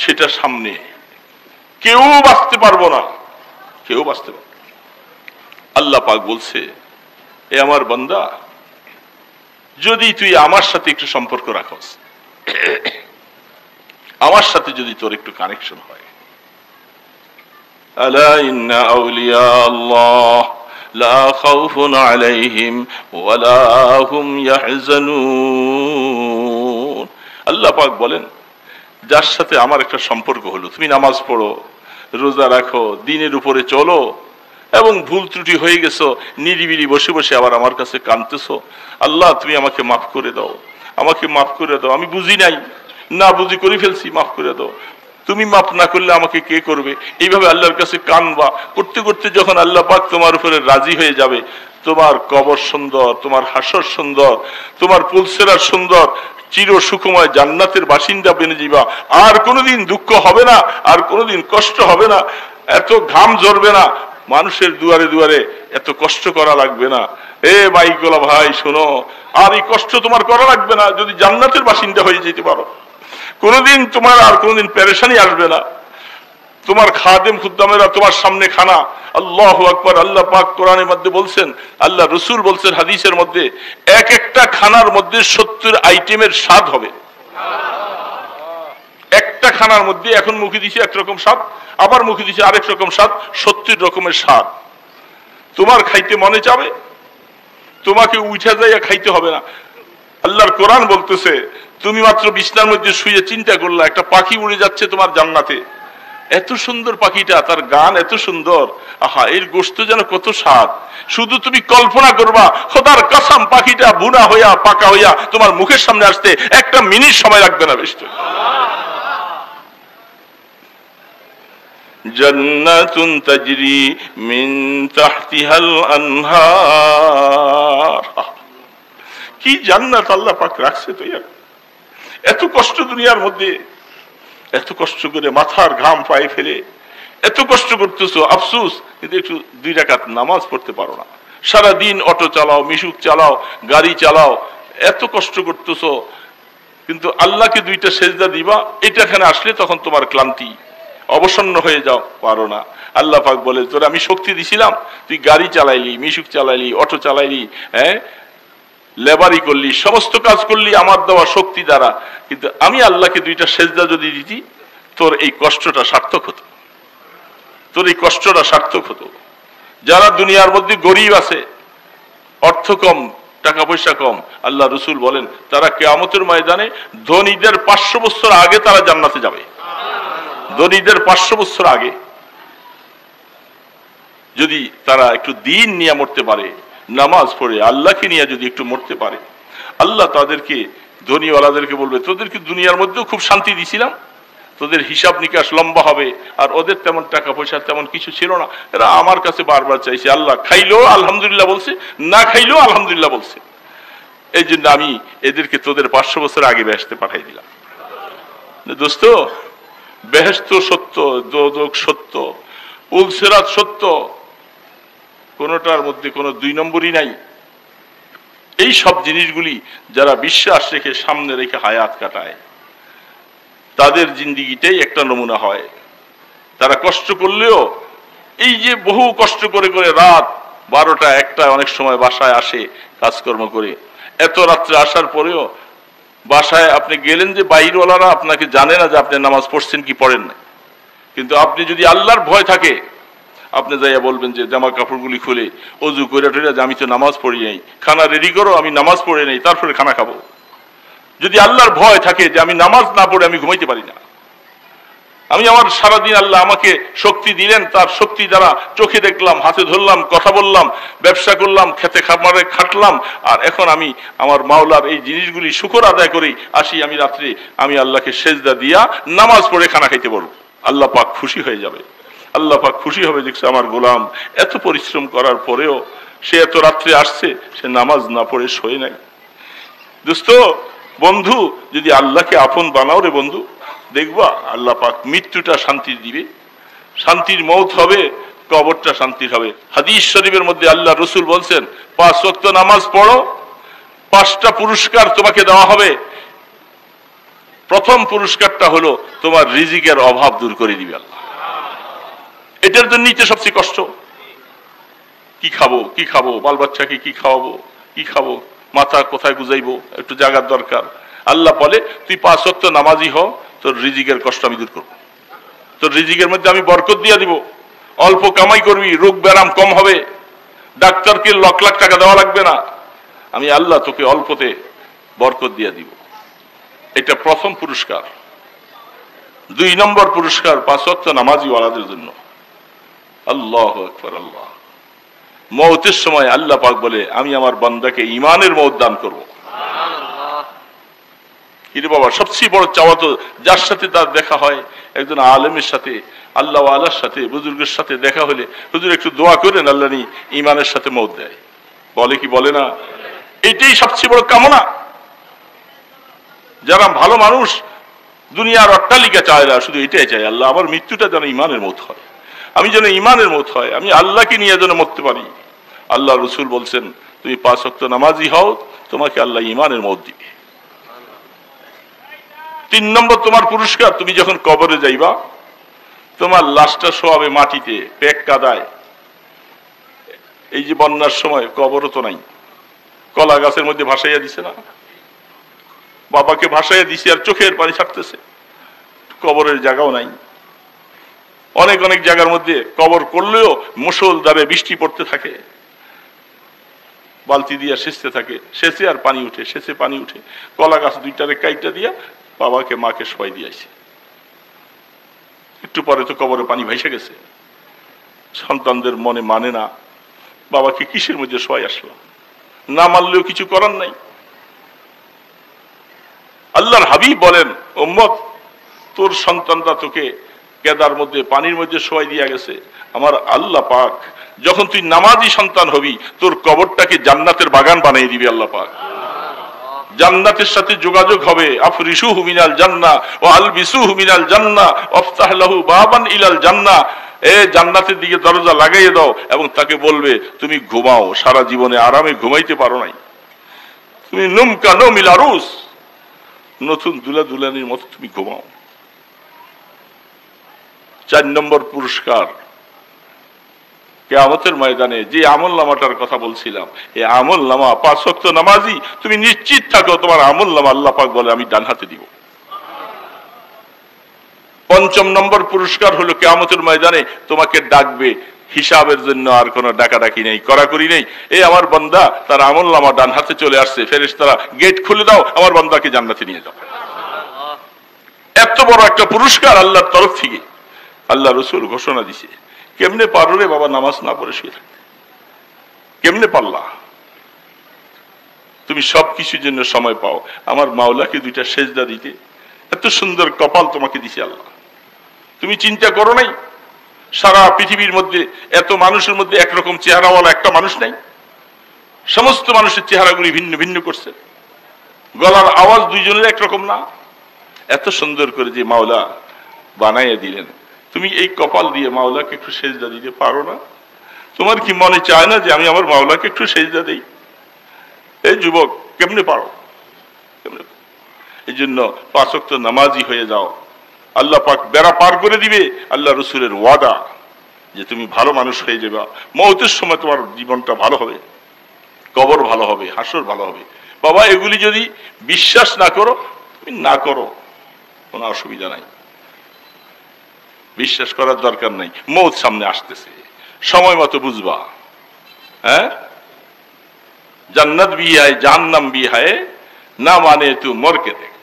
সেটা সামনে, কেউ বাঁচতে পারবো না, কেউ বাঁচতে পারবে। আল্লাহ পাক বলছে, এ আমার বান্দা, যদি তুই আমার সাথে একটু সম্পর্ক রাখস, আমার সাথে যদি তোর একটু কানেকশন হয়, আলা ইন্না আউলিয়া আল্লাহ লা খাউফুন আলাইহিম ওয়ালা হুম ইয়াহজানুন। আল্লাহ পাক বলেন, যার সাথে আমার একটা সম্পর্ক হলো, তুমি নামাজ পড়ো, রোজা রাখো, দিনের উপরে চলো, এবং ভুল ত্রুটি হয়ে গেছো, নিরিবিলি বসে বসে আবার আমার কাছে কাঁদতেছো, আল্লাহ তুমি আমাকে মাফ করে দাও, আমাকে মাফ করে দাও, আমি বুঝি নাই, না বুঝি করে ফেলছি, মাফ করে দাও, তুমি মাফ না করলে আমাকে কে করবে? এইভাবে আল্লাহর কাছে কানবা। করতে করতে যখন আল্লাহ পাক তোমার উপরে রাজি হয়ে যাবে, তোমার কবর সুন্দর, তোমার হাসর সুন্দর, তোমার পুলসেরাত সুন্দর, চির সুখময় জান্নাতের বাসিন্দা বেনে যাবা। আর কোনোদিন দুঃখ হবে না, আর কোনোদিন কষ্ট হবে না, এত ঘাম ঝরবে না, মানুষের দুয়ারে দুয়ারে এত কষ্ট করা লাগবে না। এ মাইকলা ভাই শোনো, আর এই কষ্ট তোমার করা লাগবে না যদি জান্নাতের বাসিন্দা হয়ে যেতে পারো। কোনোদিন তোমার আর কোনোদিন পেরেশানি আসবে না। তোমার খাদেম খুদ্দামেরা তোমার সামনে খানা, আল্লাহু আকবার। আল্লাহ পাক কোরআনের মধ্যে বলছেন, আল্লাহ রসুল বলছেন হাদিসের মধ্যে, এক একটা খানার মধ্যে 70 আইটেমের স্বাদ হবে। একটা খানার মধ্যে এখন মুখে দিছে একরকম স্বাদ, আবার মুখে দিছে আরেক রকম স্বাদ, 70 রকমের স্বাদ। তোমার খাইতে মনে চাবে, তোমাকে উঠে যাইয়া খাইতে হবে না। আল্লাহর কোরআন বলতেছে, তুমি মাত্র বিছনার মধ্যে শুয়ে চিন্তা করলা, একটা পাখি উড়ে যাচ্ছে তোমার জান্নাতে, এত সুন্দর পাখিটা, তার গান এত সুন্দর, আহা এর গোশত যেন কত স্বাদ, শুধু তুমি কল্পনা করবা। খোদার কসম, পাখিটা বুনা হইয়া পাকা হইয়া তোমার মুখের সামনে আসতে একটা মিনিট সময় লাগবে না। বেশ, জান্নাতুন তাজরি মিন তাহতিহাল আনহার, কি জান্নাত আল্লাহ পাক রাখছে তো। এত কষ্ট দুনিয়ার মধ্যে, এত কষ্ট করে মাথার ঘাম পায়ে ফেলে এত কষ্ট করতেছো, আফসোস কিন্তু একটু 2 রাকাত নামাজ পড়তে পারো না। সারাদিন অটো চালাও, মিশুক চালাও, গাড়ি চালাও, এত কষ্ট করতেছো, কিন্তু আল্লাহকে 2টা সেজদা দিবা, এটা এখানে আসলে তখন তোমার ক্লান্তি অবসন্ন হয়ে যাও, পারো না। আল্লাহ পাক বলে, তোরে আমি শক্তি দিছিলাম, তুই গাড়ি চালাইলি, মিশুক চালাইলি, অটো চালাইলি, লেবারি করলি, সমস্ত কাজ করলি আমার দেওয়া শক্তি দ্বারা, কিন্তু আমি আল্লাহকে 2টা সেজদা যদি দিতি, তোর এই কষ্টটা সার্থক হতো, তোর এই কষ্টটা সার্থক হতো। যারা দুনিয়ার মধ্যে গরিব আছে, অর্থ কম, টাকা পয়সা কম, আল্লাহ রসুল বলেন তারা কিয়ামতের ময়দানে ধনীদের 500 বছর আগে তারা জান্নাতে যাবে। ধনীদের 500 বছর আগে যদি তারা একটু দিন নিয়ে মরতে পারে, নামাজ পড়ে আল্লাহকে নিয়ে যদি একটু মরতে পারে, আল্লাহ তাদেরকে, ধনীওয়ালাদেরকে বলবে, তোদেরকে দুনিয়ার মধ্যেও খুব শান্তি দিছিলাম, তোদের হিসাব নিকাশ লম্বা হবে, আর ওদের তেমন টাকা পয়সা তেমন কিছু ছিল না, এরা আমার কাছে বারবার চাইছে, আল্লাহ খাইলেও আলহামদুলিল্লাহ বলছে, না খাইলেও আলহামদুলিল্লাহ বলছে, এই জন্য আমি এদেরকে তোদের 500 বছর আগে বেহেশতে পাঠাই দিলাম। দোস্ত, বেহেশত সত্য, দোজখ সত্য, পুলসিরাত সত্য, কোনটার মধ্যে কোনো 2 নম্বরই নাই। এই সব জিনিসগুলি যারা বিশ্বাস রেখে সামনে রেখে হায়াত কাটায়, তাদের জিন্দিগিটাই একটা নমুনা হয়। তারা কষ্ট করলেও, এই যে বহু কষ্ট করে করে রাত 12টা 1টা অনেক সময় বাসায় আসে কাজকর্ম করে, এত রাত্রে আসার পরেও বাসায় আপনি গেলেন যে বাইরওয়ালারা আপনাকে জানে না যে আপনি নামাজ পড়ছেন কি পড়েন না, কিন্তু আপনি যদি আল্লাহর ভয় থাকে, আপনি যাইয়া বলবেন যে জামা কাপড়গুলি খুলে অজু করে টরে যে আমি তো নামাজ পড়ি নাই, খানা রেডি করো, আমি নামাজ পড়ে নেই, তারপরে খানা খাবো। যদি আল্লাহর ভয় থাকে যে আমি নামাজ না পড়ে আমি ঘুমাইতে পারি না, আমি আমার সারাদিন আল্লাহ আমাকে শক্তি দিলেন, তার শক্তি দ্বারা চোখে দেখলাম, হাতে ধরলাম, কথা বললাম, ব্যবসা করলাম, খেতে খামারে খাটলাম, আর এখন আমি আমার মাওলার এই জিনিসগুলি শুকর আদায় করি আসি, আমি রাত্রে আমি আল্লাহকে সেজদা দিয়া নামাজ পড়ে খানা খাইতে বলবো, আল্লাহ পাক খুশি হয়ে যাবে। আল্লাহ পাক খুশি হবে, দেখছে আমার গোলাম এত পরিশ্রম করার পরেও সে এত রাত্রে আসছে, সে নামাজ না পড়ে শোয় নাই। দোস্ত, বন্ধু, যদি আল্লাহকে আপন বানাও রে বন্ধু, দেখবা আল্লাহ পাক মৃত্যুটা শান্তি দিবে, শান্তির মৌত হবে, কবরটা শান্তির হবে। হাদিস শরীফের মধ্যে আল্লাহ রসুল বলছেন, 5 ওয়াক্ত নামাজ পড়ো, 5টা পুরস্কার তোমাকে দেওয়া হবে। প্রথম পুরস্কারটা হলো তোমার রিজিকের অভাব দূর করে দিবে আল্লাহ। এটার জন্যই তো সবচেয়ে কষ্ট, কি খাবো, কি খাবো, বাল বাচ্চাকে কি খাওয়াবো, কি খাবো, মাথা কোথায় গুজাইবো, একটু জায়গার দরকার। আল্লাহ বলে, তুই 5 ওয়াক্ত নামাজি হ, তোর রিজিকের কষ্ট আমি দূর করবো, তোর রিজিকের মধ্যে আমি বরকত দিয়ে দিব, অল্প কামাই করবি, রোগ ব্যারাম কম হবে, ডাক্তারকে লাখ লাখ টাকা দেওয়া লাগবে না, আমি আল্লাহ তোকে অল্পতে বরকত দিয়ে দিব। এটা প্রথম পুরস্কার। 2 নম্বর পুরস্কার 5 ওয়াক্ত নামাজি ওয়ালাদের জন্য। আল্লাহু আকবার, আল্লাহ। মওতের সময় আল্লাহ পাক বলে, আমি আমার বান্দাকে ঈমানের মওত দান করব। কিরে বাবা, সবচেয়ে বড় চাওয়া তো যার সাথে তার দেখা হয়, একজন আলেমের সাথে, আল্লাহ ওয়ালার সাথে, বুজুর্গের সাথে দেখা হলে, হুজুর একটু দোয়া করেন আল্লাহ নি ঈমানের সাথে মওত দেয়, বলে কি বলে না? এটাই সবচেয়ে বড় কামনা। যারা ভালো মানুষ দুনিয়ার অট্টালিকা চায় না, শুধু এটাই চায়, আল্লাহ আমার মৃত্যুটা যেন ঈমানের মওত হয়, আমি যেন ঈমানের মওত হয়, আমি আল্লাহকে নিয়ে যেন মরতে পারি। আল্লাহ রসুল বলছেন, তুমি 5 ওয়াক্ত নামাজি হও, তোমাকে আল্লাহ ঈমানের মওত দিবে। 3 নম্বর তোমার পুরস্কার, তুমি যখন কবরে যাইবা, তোমার লাশটা শোয়াবে মাটিতে, পেক কাদায়। এই যে বন্যার সময় কবরও তো নাই, কলা গাছের মধ্যে ভাসাইয়া দিছে না, বাবাকে ভাসাইয়া দিছে আর চোখের পানি ছাড়তেছে, কবরের জায়গাও নাই। অনেক অনেক জায়গার মধ্যে কবর করলেও মুষলধারে বৃষ্টি পড়তে থাকে, বালতি দিয়া সেচতে থাকে, সেচে আর পানি উঠে, সেচে পানি উঠে, কলা গাছ 2টারে কাইটা দিয়া বাবাকে মাকে শোয়াই দিয়েছে। একটু একটু পরে তো কবরে পানি ভাইসে গেছে। সন্তানদের মনে মানে না, বাবাকে কিসের মধ্যে শোয়াই আসলো, না মানলেও কিছু করার নাই। আল্লাহর হাবিব বলেন, উম্মত তোর সন্তানরা তোকে কেদার মধ্যে পানির মধ্যে শোয়াই দিয়া গেছে, আমার আল্লাহ পাক যখন তুই নামাজি সন্তান হবি তোর কবরটাকে জান্নাতের বাগান বানিয়ে দিবি আল্লাহ পাক। জান্নাতের সাথে যোগাযোগ হবে। আফরিশুহু মিনাল জান্নাহ ওয়া আলবিসুহু মিনাল জান্নাহ ওয়াফতাহ লাহু বাবান ইলাল জান্নাহ। জান্নাতের দিকে দরজা লাগাইয়ে দাও এবং তাকে বলবে তুমি ঘুমাও, সারা জীবনে আরামে ঘুমাইতে পারো নাই, তুমি নুমকা নমিল আরুস, নতুন দুলা দুলানির মতো তুমি ঘুমাও। 4 নম্বর পুরস্কার, কিয়ামতের ময়দানে যে আমল নামাটার কথা বলছিলাম, এই আমল নামা 5 ওয়াক্ত নামাজি, তুমি নিশ্চিত থাকো তোমার আমল নামা আল্লাহ পাক বলে আমি ডান হাতে দিব। 5 নম্বর পুরস্কার হলো কিয়ামতের ময়দানে তোমাকে ডাকবে হিসাবের জন্য, আর কোনো ডাকাডাকি নেই, করাকরি নেই। এই আমার বান্দা তার আমল নামা ডান হাতে চলে আসছে, ফেরেশতারা গেট খুলে দাও, আমার বান্দাকে জান্নাতে নিয়ে যাও। এত বড় একটা পুরস্কার আল্লাহর তরফ থেকে আল্লাহ রাসূল ঘোষণা দিছে। কেমনে পারো রে বাবা নামাজ না পড়ে শুয়ে থাকতে? কেমনে পারলা? তুমি সবকিছুর জন্য সময় পাও, আমার মাওলাকে 2টা সেজদা দিতে। এত সুন্দর কপাল তোমাকে দিছে আল্লাহ। তুমি চিন্তা করো নাই সারা পৃথিবীর মধ্যে এত মানুষের মধ্যে একরকম চেহারাওয়ালা একটা মানুষ নাই? সমস্ত মানুষের চেহারাগুলি ভিন্ন ভিন্ন করছে, গলার আওয়াজ দুইজনের একরকম না। এত সুন্দর করে যে মাওলা বানাইয়া দিলেন, তুমি এই কপাল দিয়ে মাওলাকে একটু সেজদা দিতে পারো না? তোমার কি মনে চায় না যে আমি আমার মাওলাকে একটু সেজদা দেই? এই যুবক কেমনে পারো? এই জন্য 5 ওয়াক্ত নামাজি হয়ে যাও, আল্লাহ পাক বেড়া পার করে দিবে। আল্লাহ রাসূলের ওয়াদা যে তুমি ভালো মানুষ হয়ে যাবে, মওতের সময় তোমার জীবনটা ভালো হবে, কবর ভালো হবে, হাসর ভালো হবে। বাবা এগুলি যদি বিশ্বাস না করো তুমি না করো, কোনো অসুবিধা নাই, বিশ্বাস করার দরকার নাই। মওত সামনে আসতেছে, সময় মতো বুঝবা। হ্যাঁ, জান্নাত ভি হ্যায় জাহান্নাম ভি হ্যায়, না মানে তু মরকে দেখ।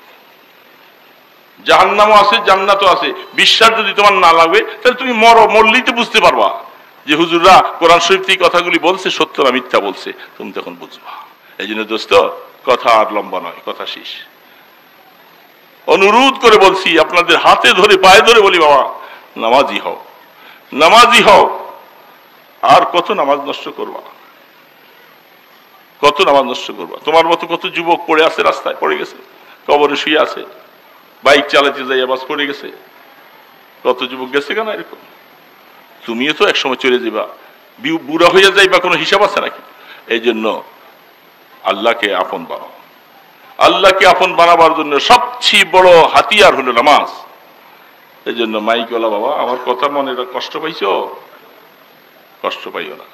জাহান্নামও আছে জান্নাতও আছে, বিশ্বাস যদি তোমার না লাগবে তাহলে তুমি মরো, মরলেই তো বুঝতে পারবা যে হুজুররা কোরআন শরীফ থেকে কথাগুলি বলছে সত্য না মিথ্যা বলছে, তুমি তখন বুঝবা। এই জন্য দোস্ত কথা আর লম্বা নয়, কথা শেষ। অনুরোধ করে বলছি, আপনাদের হাতে ধরে পায়ে ধরে বলি, বাবা নামাজি হও, নামাজি হও। আর কত নামাজ নষ্ট করবা, কত নামাজ নষ্ট করবা? তোমার মতো কত যুবক পড়ে আছে, রাস্তায় পড়ে গেছে, কবরে শুয়ে আছে, বাইক চালাতে যাইয়া বাস পড়ে গেছে, কত যুবক গেছে কেন এরকম? তুমিও তো একসময় চলে যাবা, বুড়া হয়ে যাইবা, কোনো হিসাব আছে নাকি? এই জন্য আল্লাহকে আপন বানাও। আল্লাহকে আপন বানাবার জন্য সবচেয়ে বড় হাতিয়ার হলো নামাজ। এই জন্য মাইকওয়ালা বাবা আমার কথা মনে কষ্ট পাইছো, কষ্ট পাইও না,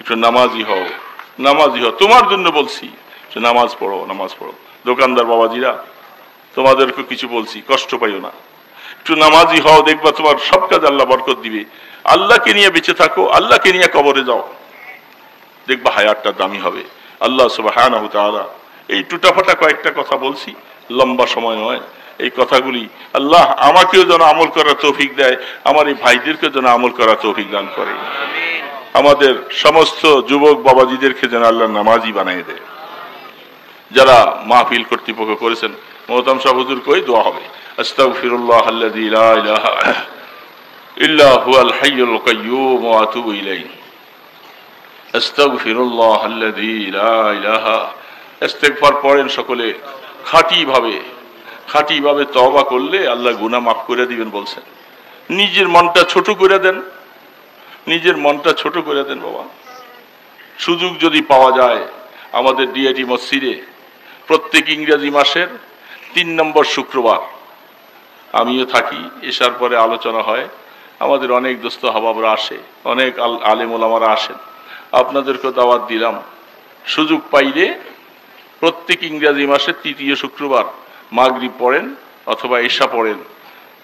একটু নামাজি হও, নামাজি হও। তোমার জন্য বলছি নামাজ পড়ো, নামাজ পড়ো। দোকানদার বাবাজিরা তোমাদেরকে কিছু বলছি, কষ্ট পাইও না, একটু নামাজি হও, দেখবা তোমার সব কাজ আল্লাহ বরকত দিবে। আল্লাহকে নিয়ে বেঁচে থাকো, আল্লাহকে নিয়ে কবরে যাও, দেখবা হায়াতটা দামি হবে। আল্লাহ সুবহানাহু ওয়া তাআলা এই টুটাফাটা কয়েকটা কথা বলছি, লম্বা সময় নয়। এই কথাগুলি আল্লাহ আমাকেও যেন আমল করার তৌফিক দেয়, আমার এই ভাইদেরকে যেন আমল করার তৌফিক দান করে, আমাদের সমস্ত যুবক বাবাজিদেরকে যেন আল্লাহ নামাজি বানিয়ে দেয়। যারা মাহফিল কর্তৃপক্ষ করেছেন, মোহতাম সাহেব হুজুর কই দোয়া হবে, আস্তাগফিরুল্লাহ আল্লাযী লা ইলাহা ইল্লা হুয়াল হাইয়ুল কাইয়্যুম ওয়া আতুবু ইলাইহি, আস্তাগফিরুল্লাহ আল্লাযী লা ইলাহা। ইস্তেগফার পড়েন সকলে খাঁটি ভাবে তওবা করলে আল্লাহ গুনাহ মাফ করে দিবেন বলছেন। নিজের মনটা ছোট করে দেন, নিজের মনটা ছোট করে দেন বাবা। সুযোগ যদি পাওয়া যায়, আমাদের ডিআইটি মসজিদে প্রত্যেক ইংরেজি মাসের 3 নম্বর শুক্রবার আমিও থাকি, এসার পরে আলোচনা হয়, আমাদের অনেক দোস্ত হাবাবরা আসে, অনেক আলেম ওলামারা আসেন। আপনাদেরকে দাওয়াত দিলাম, সুযোগ পাইলে প্রত্যেক ইংরেজি মাসের 3য় শুক্রবার মাগরিব পড়েন অথবা এশা পড়েন,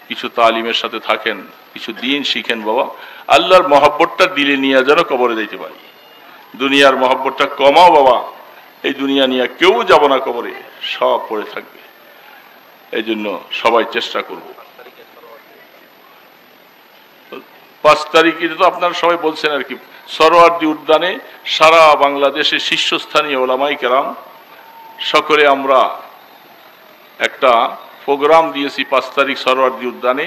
কিছু তালিমের সাথে থাকেন, কিছু দিন শিখেন বাবা। আল্লাহর মহব্বতটা দিলে নিয়ে যেন কবরে যাইতে পারি। দুনিয়ার মহব্বতটা কমাও বাবা, এই দুনিয়া নিয়ে কেউ যাব না কবরে, সব পড়ে থাকবে। এই জন্য সবাই চেষ্টা করব। 5 তারিখ, এটা তো আপনারা সবাই বলছেন আর কি, সরোয়ার্দী উদ্যানে সারা বাংলাদেশের শীর্ষস্থানীয় ওলামায়ে কেরাম সকলে আমরা একটা প্রোগ্রাম দিয়েছি 5 তারিখ সরোয়ার্দী উদ্যানে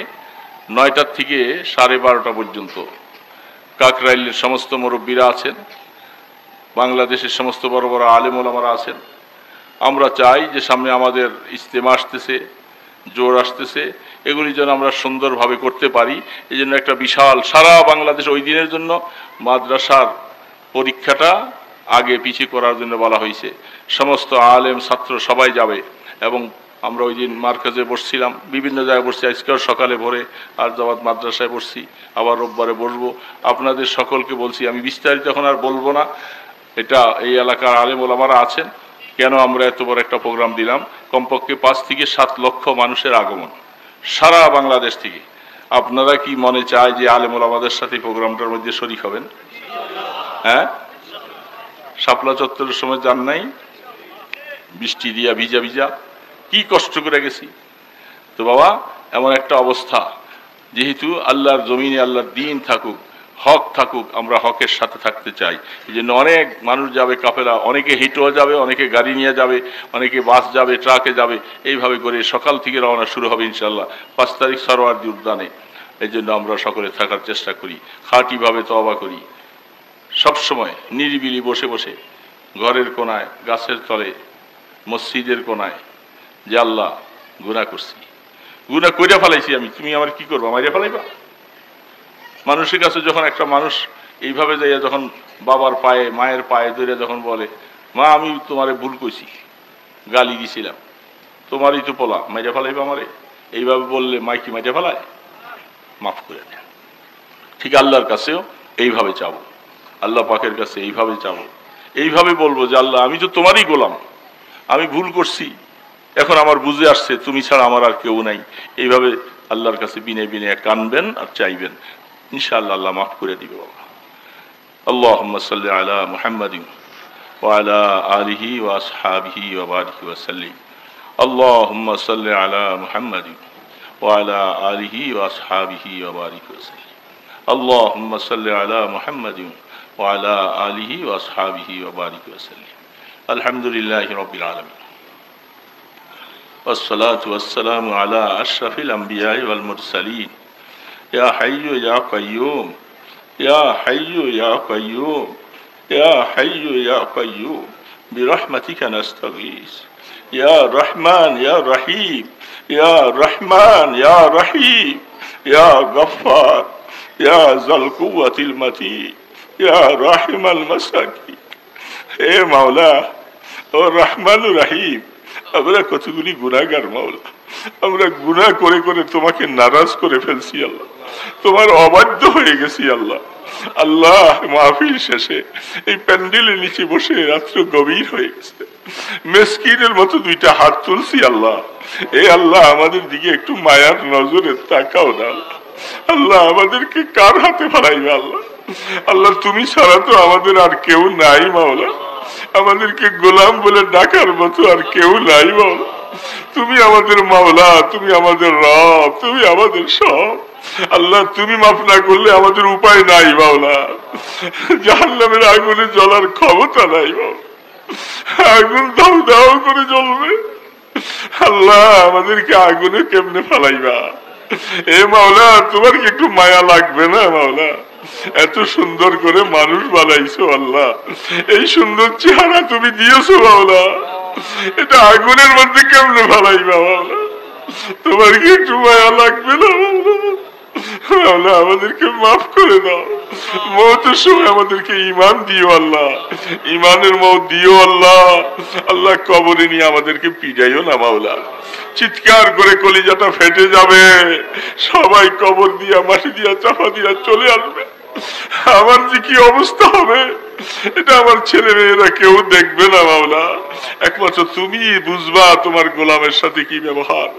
9টা থেকে 12:30 পর্যন্ত। কাকরাইলের সমস্ত মুরব্বীরা আছেন, বাংলাদেশের সমস্ত বড় বড় আলেম ওলামারা আছেন। আমরা চাই যে সামনে আমাদের ইজতেমা আসতেছে, জোর আসতেছে, এগুলি যেন আমরা সুন্দরভাবে করতে পারি। এই জন্য একটা বিশাল সারা বাংলাদেশ ওই দিনের জন্য মাদ্রাসার পরীক্ষাটা আগে পিছিয়ে করার জন্য বলা হয়েছে। সমস্ত আলেম ছাত্র সবাই যাবে এবং আমরা ওই দিন মার্কাজে বসছিলাম, বিভিন্ন জায়গায় বসছি, আজকেও সকালে ভোরে আরজাবাদ মাদ্রাসায় বসছি, আবার রোববারে বসবো। আপনাদের সকলকে বলছি, আমি বিস্তারিত এখন আর বলবো না, এটা এই এলাকার আলেম ওলামারা আছেন। কেন আমরা এত বড় একটা প্রোগ্রাম দিলাম, কমপক্ষে 5 থেকে 7 লক্ষ মানুষের আগমন সারা বাংলাদেশ থেকে। আপনারা কি মনে চায় যে আলেম ওলামাদের সাথে প্রোগ্রামটার মধ্যে শরীক হবেন? হ্যাঁ, শাপলা চত্বরের সময় যান নাই? বৃষ্টি দিয়া ভিজা ভিজা কি কষ্ট করে গেছি। তো বাবা, এমন একটা অবস্থা, যেহেতু আল্লাহর জমিনে আল্লাহর দিন থাকুক, হক থাকুক, আমরা হকের সাথে থাকতে চাই। এই জন্য অনেক মানুষ যাবে কাফেলা, অনেকে হেঁটেও যাবে, অনেকে গাড়ি নিয়ে যাবে, অনেকে বাস যাবে, ট্রাকে যাবে। এইভাবে করে সকাল থেকে রওনা শুরু হবে ইনশাল্লাহ 5 তারিখ সরোয়ার্দী উদ্যানে। এই জন্য আমরা সকলে থাকার চেষ্টা করি, খাঁটিভাবে তওবা করি, সবসময় নিরিবিলি বসে বসে ঘরের কোনায়, গাছের তলে, মসজিদের কোনায়, যে আল্লাহ গুনাহ করছি, গুনাহ কইরা ফেলাইছি আমি, তুমি আমার কি করবা, মাইরা ফেলাইবা? মানুষের কাছে যখন একটা মানুষ এইভাবে যাইয়া যখন বাবার পায়ে মায়ের পায়ে ধরে যখন বলে, মা আমি তোমারে ভুল কইছি, গালি দিছিলাম, তোমারই তো পোলা, মাইরা ফেলাইবা আমারে, এইভাবে বললে মা কি মাইরা ফেলায়? মাফ করে দেন। ঠিক আল্লাহর কাছেও এইভাবে চাবো, আল্লাহ পাকের কাছে এইভাবে চাবো, এইভাবে বলবো যে আল্লাহ আমি তো তোমারই গোলাম, আমি ভুল করছি, এখন আমার বুঝে আসছে তুমি ছাড়া আমার আর কেউ নাই। এইভাবে আল্লাহর কাছে বিনে বিনে কানবেন আর চাইবেন, ইনশাআল্লাহ আল্লাহ মাফ করে দিবে বাবা। আল্লাহুম্মা সাল্লি আলা মুহাম্মাদিন ওয়া আলা আলিহি ওয়া আসহাবিহি ওয়া বারিক ওয়া সাল্লিম। আল্লাহুম্মা সাল্লি আলা মুহাম্মাদিন ওয়া আলা আলিহি ওয়া আসহাবিহি ওয়া বারিক ওয়া সাল্লিম। আল্লাহুম্মা সাল্লি আলা মুহাম্মাদিন ওয়া আলা আলিহি ওয়া আসহাবিহি ওয়া বারিক ওয়া সাল্লিম। আলহামদুলিল্লাহি রাব্বিল আলামিন। والصلاة والسلام على أشرف الأنبياء والمرسلين يا حي يا قيوم يا حي يا قيوم يا حي يا قيوم برحمتك نستغيث يا رحمن يا رحيم يا رحمن يا رحيم يا غفار يا ذا القوة المتين يا راحم المساكين اے مولا اور رحمن الرحيم। আমরা কতগুলি গুনাহগার মাওলা, আমরা গুনাহ করে করে তোমাকে নারাজ করে ফেলছি আল্লাহ, তোমার অবাধ্য হয়ে গেছি আল্লাহ। আল্লাহ মাহফিল শেষে এই প্যান্ডেলের নিচে বসে রাত্র গভীর হয়ে গেছে, মিসকিনের মতো 2টা হাত তুলছি আল্লাহ। এই আল্লাহ আমাদের দিকে একটু মায়ার নজরে তাকাও না আল্লাহ, আমাদেরকে কার হাতে ফেলাইবে আল্লাহ? আল্লাহ তুমি ছাড়া তো আমাদের আর কেউ নাই মাওলা, আমাদেরকে গোলাম বলে ডাকার মতো আর কেউ নাই মাওলা। তুমি আমাদের মাওলা, তুমি আমাদের রব, তুমি আমাদের সব আল্লাহ। তুমি মাফ না করলে আমাদের উপায় নাই মাওলা, জাহান্নামের আগুনে জ্বলার ক্ষমতা নাই মাওলা, আগুন দাও দাও করে জ্বলবে আল্লাহ, আমাদেরকে আগুনে কেমনে ফেলাইবা? এ মাওলা তোমার কি একটু মায়া লাগবে না মাওলা? এত সুন্দর করে মানুষ বানাইছো আল্লাহ, এই সুন্দর চেহারা তুমি দিয়েছো মাওলা, এটা আগুনের মধ্যে কেমনে ফেলাইবা মাওলা? তোমার কি একটু মায়া লাগবে না মাওলা? আমাদেরকে মাফ করে দাও, মওতের সময় আমাদেরকে ঈমান দিও আল্লাহ, ঈমানের মওত দিও আল্লাহ। আল্লাহ কবরে নিয়ে আমাদেরকে পিটাইও না মাওলা, চিৎকার করে কলিজাটা ফেটে যাবে, সবাই কবর দিয়া মাটি দিয়া চাপা দিয়া চলে আসবে, আমার যে কি অবস্থা হবে এটা আমার ছেলে মেয়েরা কেউ দেখবে না মাওলা, একমাত্র তুমি বুঝবা তোমার গোলামের সাথে কি ব্যবহার।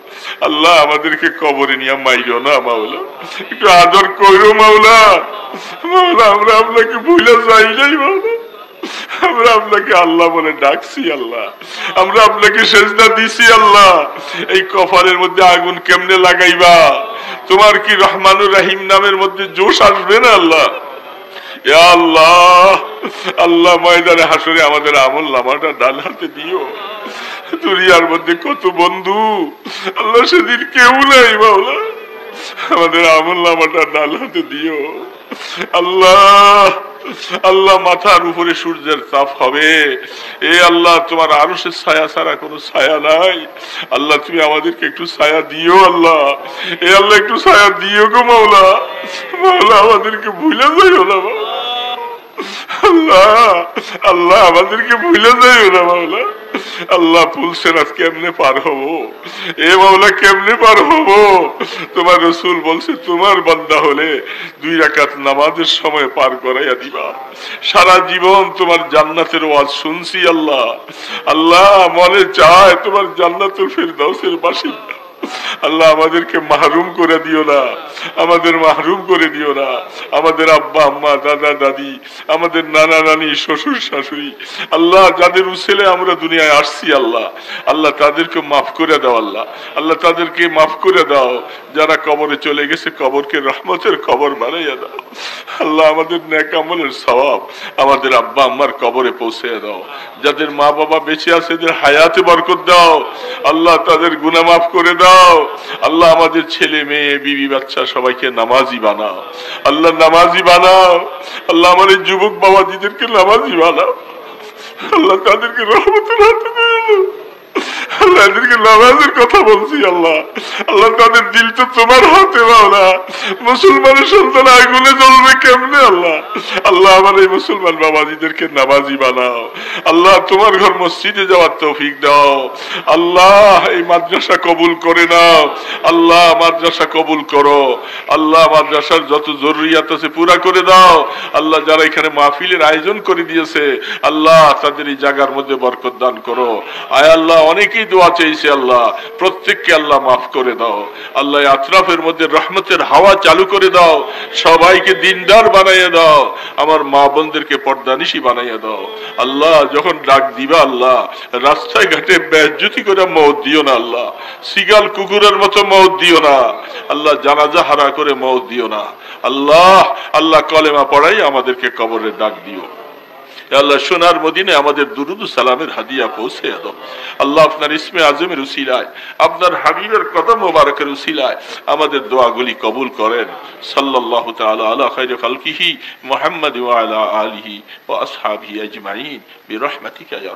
আল্লাহ আমাদেরকে কবরে নিয়ে মাইরো না মাওলা, একটু আদর করো মাওলা। মাওলা আমরা আপনাকে ভুলে যাই নাই মাওলা, আমরা আপনাকে আল্লাহ বলে ডাকছি আল্লাহ, আমরা আপনাকে সেজদা দিছি আল্লাহ। এই কপালের মধ্যে আগুন কেমনে লাগাইবা? তোমার কি রহমানুর রহিম নামের মধ্যে জোশ আসবে না আল্লাহ? ইয়া আল্লাহ, আল্লাহ ময়দানে হাসরে আমাদের আমল নামাটা ডান হাতে দিও। দুনিয়ার মধ্যে কত বন্ধু আল্লাহ, সেদিন কেউ নাই মাওলা, আমাদের আমল নামাটা ডান হাতে দিও আল্লাহ। আল্লাহ মাথার উপরে সূর্যের তাপ হবে, এ আল্লাহ তোমার আরশের ছায়া ছাড়া কোনো ছায়া নাই। আল্লাহ তুমি আমাদেরকে একটু ছায়া দিও আল্লাহ, এ আল্লাহ একটু ছায়া দিও গো মাওলা। মাওলা আমাদেরকে ভুলে যাইও না আল্লাহ, আল্লাহ আমাদেরকে ভুলে যাইও না মাওলা। আল্লাহ পুলসেরাত কেমনে পার হব এ মাওলা, কেমনে পার হব? তোমার রাসূল বলছে তোমার বান্দা হলে 2 রাকাত নামাজের সময় পার করাইয়া দিবা। সারা জীবন তোমার জান্নাতের ওয়াজ শুনছি আল্লাহ। আল্লাহ মনে চায় তোমার জান্নাতুল ফিরদাউসের বাসিন্দা। আল্লাহ আমাদেরকে মাহরুম করে দিও না, আমাদের মাহরুম করে দিও না। আমাদের আব্বা আম্মা, দাদা দাদি, আমাদের নানা নানি, শ্বশুর শাশুড়ি, আল্লাহ যাদের উসিলে আমরা দুনিয়ায় আসছি আল্লাহ, আল্লাহ তাদেরকে মাফ করে দাও আল্লাহ। আল্লাহ তাদেরকে মাফ করে দাও। যারা কবরে চলে গেছে কবরকে রহমতের কবর বানাইয়া দাও আল্লাহ। আমাদের নেক আমলের সওয়াব আমাদের আব্বা আম্মার কবরে পৌঁছে দাও। যাদের মা বাবা বেঁচে আছে এদের হায়াতে বরকত দাও আল্লাহ, তাদের গুনাহ মাফ করে দাও আল্লাহ। আমাদের ছেলে মেয়ে বিবি বাচ্চা সবাইকে নামাজি বানাও আল্লাহ, নামাজি বানাও আল্লাহ। আমাদের যুবক বাবাজিদেরকে নামাজি বানাও আল্লাহ, তাদেরকে রহমতের হাতে দাও আল্লাহ। এদেরকে নামাজের কথা বলছি আল্লাহ, আল্লাহ তাদের দিল তো তোমার হাতে মাওলা। মুসলমানের সন্তান আগুনে জ্বলবে কেমনে আল্লাহ? আল্লাহ আমার এই মুসলমান বাবাজিদেরকে নামাজি বানাও আল্লাহ। তোমার ঘর মসজিদে যাওয়ার তৌফিক দাও আল্লাহ। এই মাদ্রাসা কবুল করে নাও আল্লাহ, মাদ্রাসা কবুল করো আল্লাহ। মাদ্রাসার যত জরুরিয়াত আছে পুরা করে দাও আল্লাহ। যারা এখানে মাহফিলের আয়োজন করে দিয়েছে আল্লাহ, তাদের এই জায়গার মধ্যে বরকত দান করো আয় আল্লাহ। অনেকেই দোয়া চেয়েছে আল্লাহ, প্রত্যেককে আল্লাহ মাফ করে দাও আল্লাহ। আতরাফের মধ্যে রহমতের হাওয়া চালু করে দাও, সবাইকে দিনদার বানাইয়া দাও। আমার মা বোনদেরকে পর্দানিশী বানাইয়া দাও আল্লাহ। যখন ডাক দিবা আল্লাহ, রাস্তায় ঘাটে বেজ্জতি করে মওত দিও না আল্লাহ। সিগাল কুকুরের মতো মওত দিও না আল্লাহ। জানাজা হারা করে মওত দিও না আল্লাহ। আল্লাহ কলেমা পড়াই আমাদেরকে কবরে ডাক দিও আল্লাহ। সোনার মদিনে আমাদের দুরুদ সালামের হাদিয়া পৌঁছে দাও আল্লাহ। আপনার ইসমে আজমের উসিলায়, আপনার হাবিবের কদম মোবারকের উসিলায় আমাদের দোয়াগুলি কবুল করেন। সাল্লাল্লাহু তাআলা আলা খায়রি খালকিহি মুহাম্মদ ওয়া আলা আলিহি ওয়া আসহাবিহি আজমাইন বিরহমাতিকা ইয়া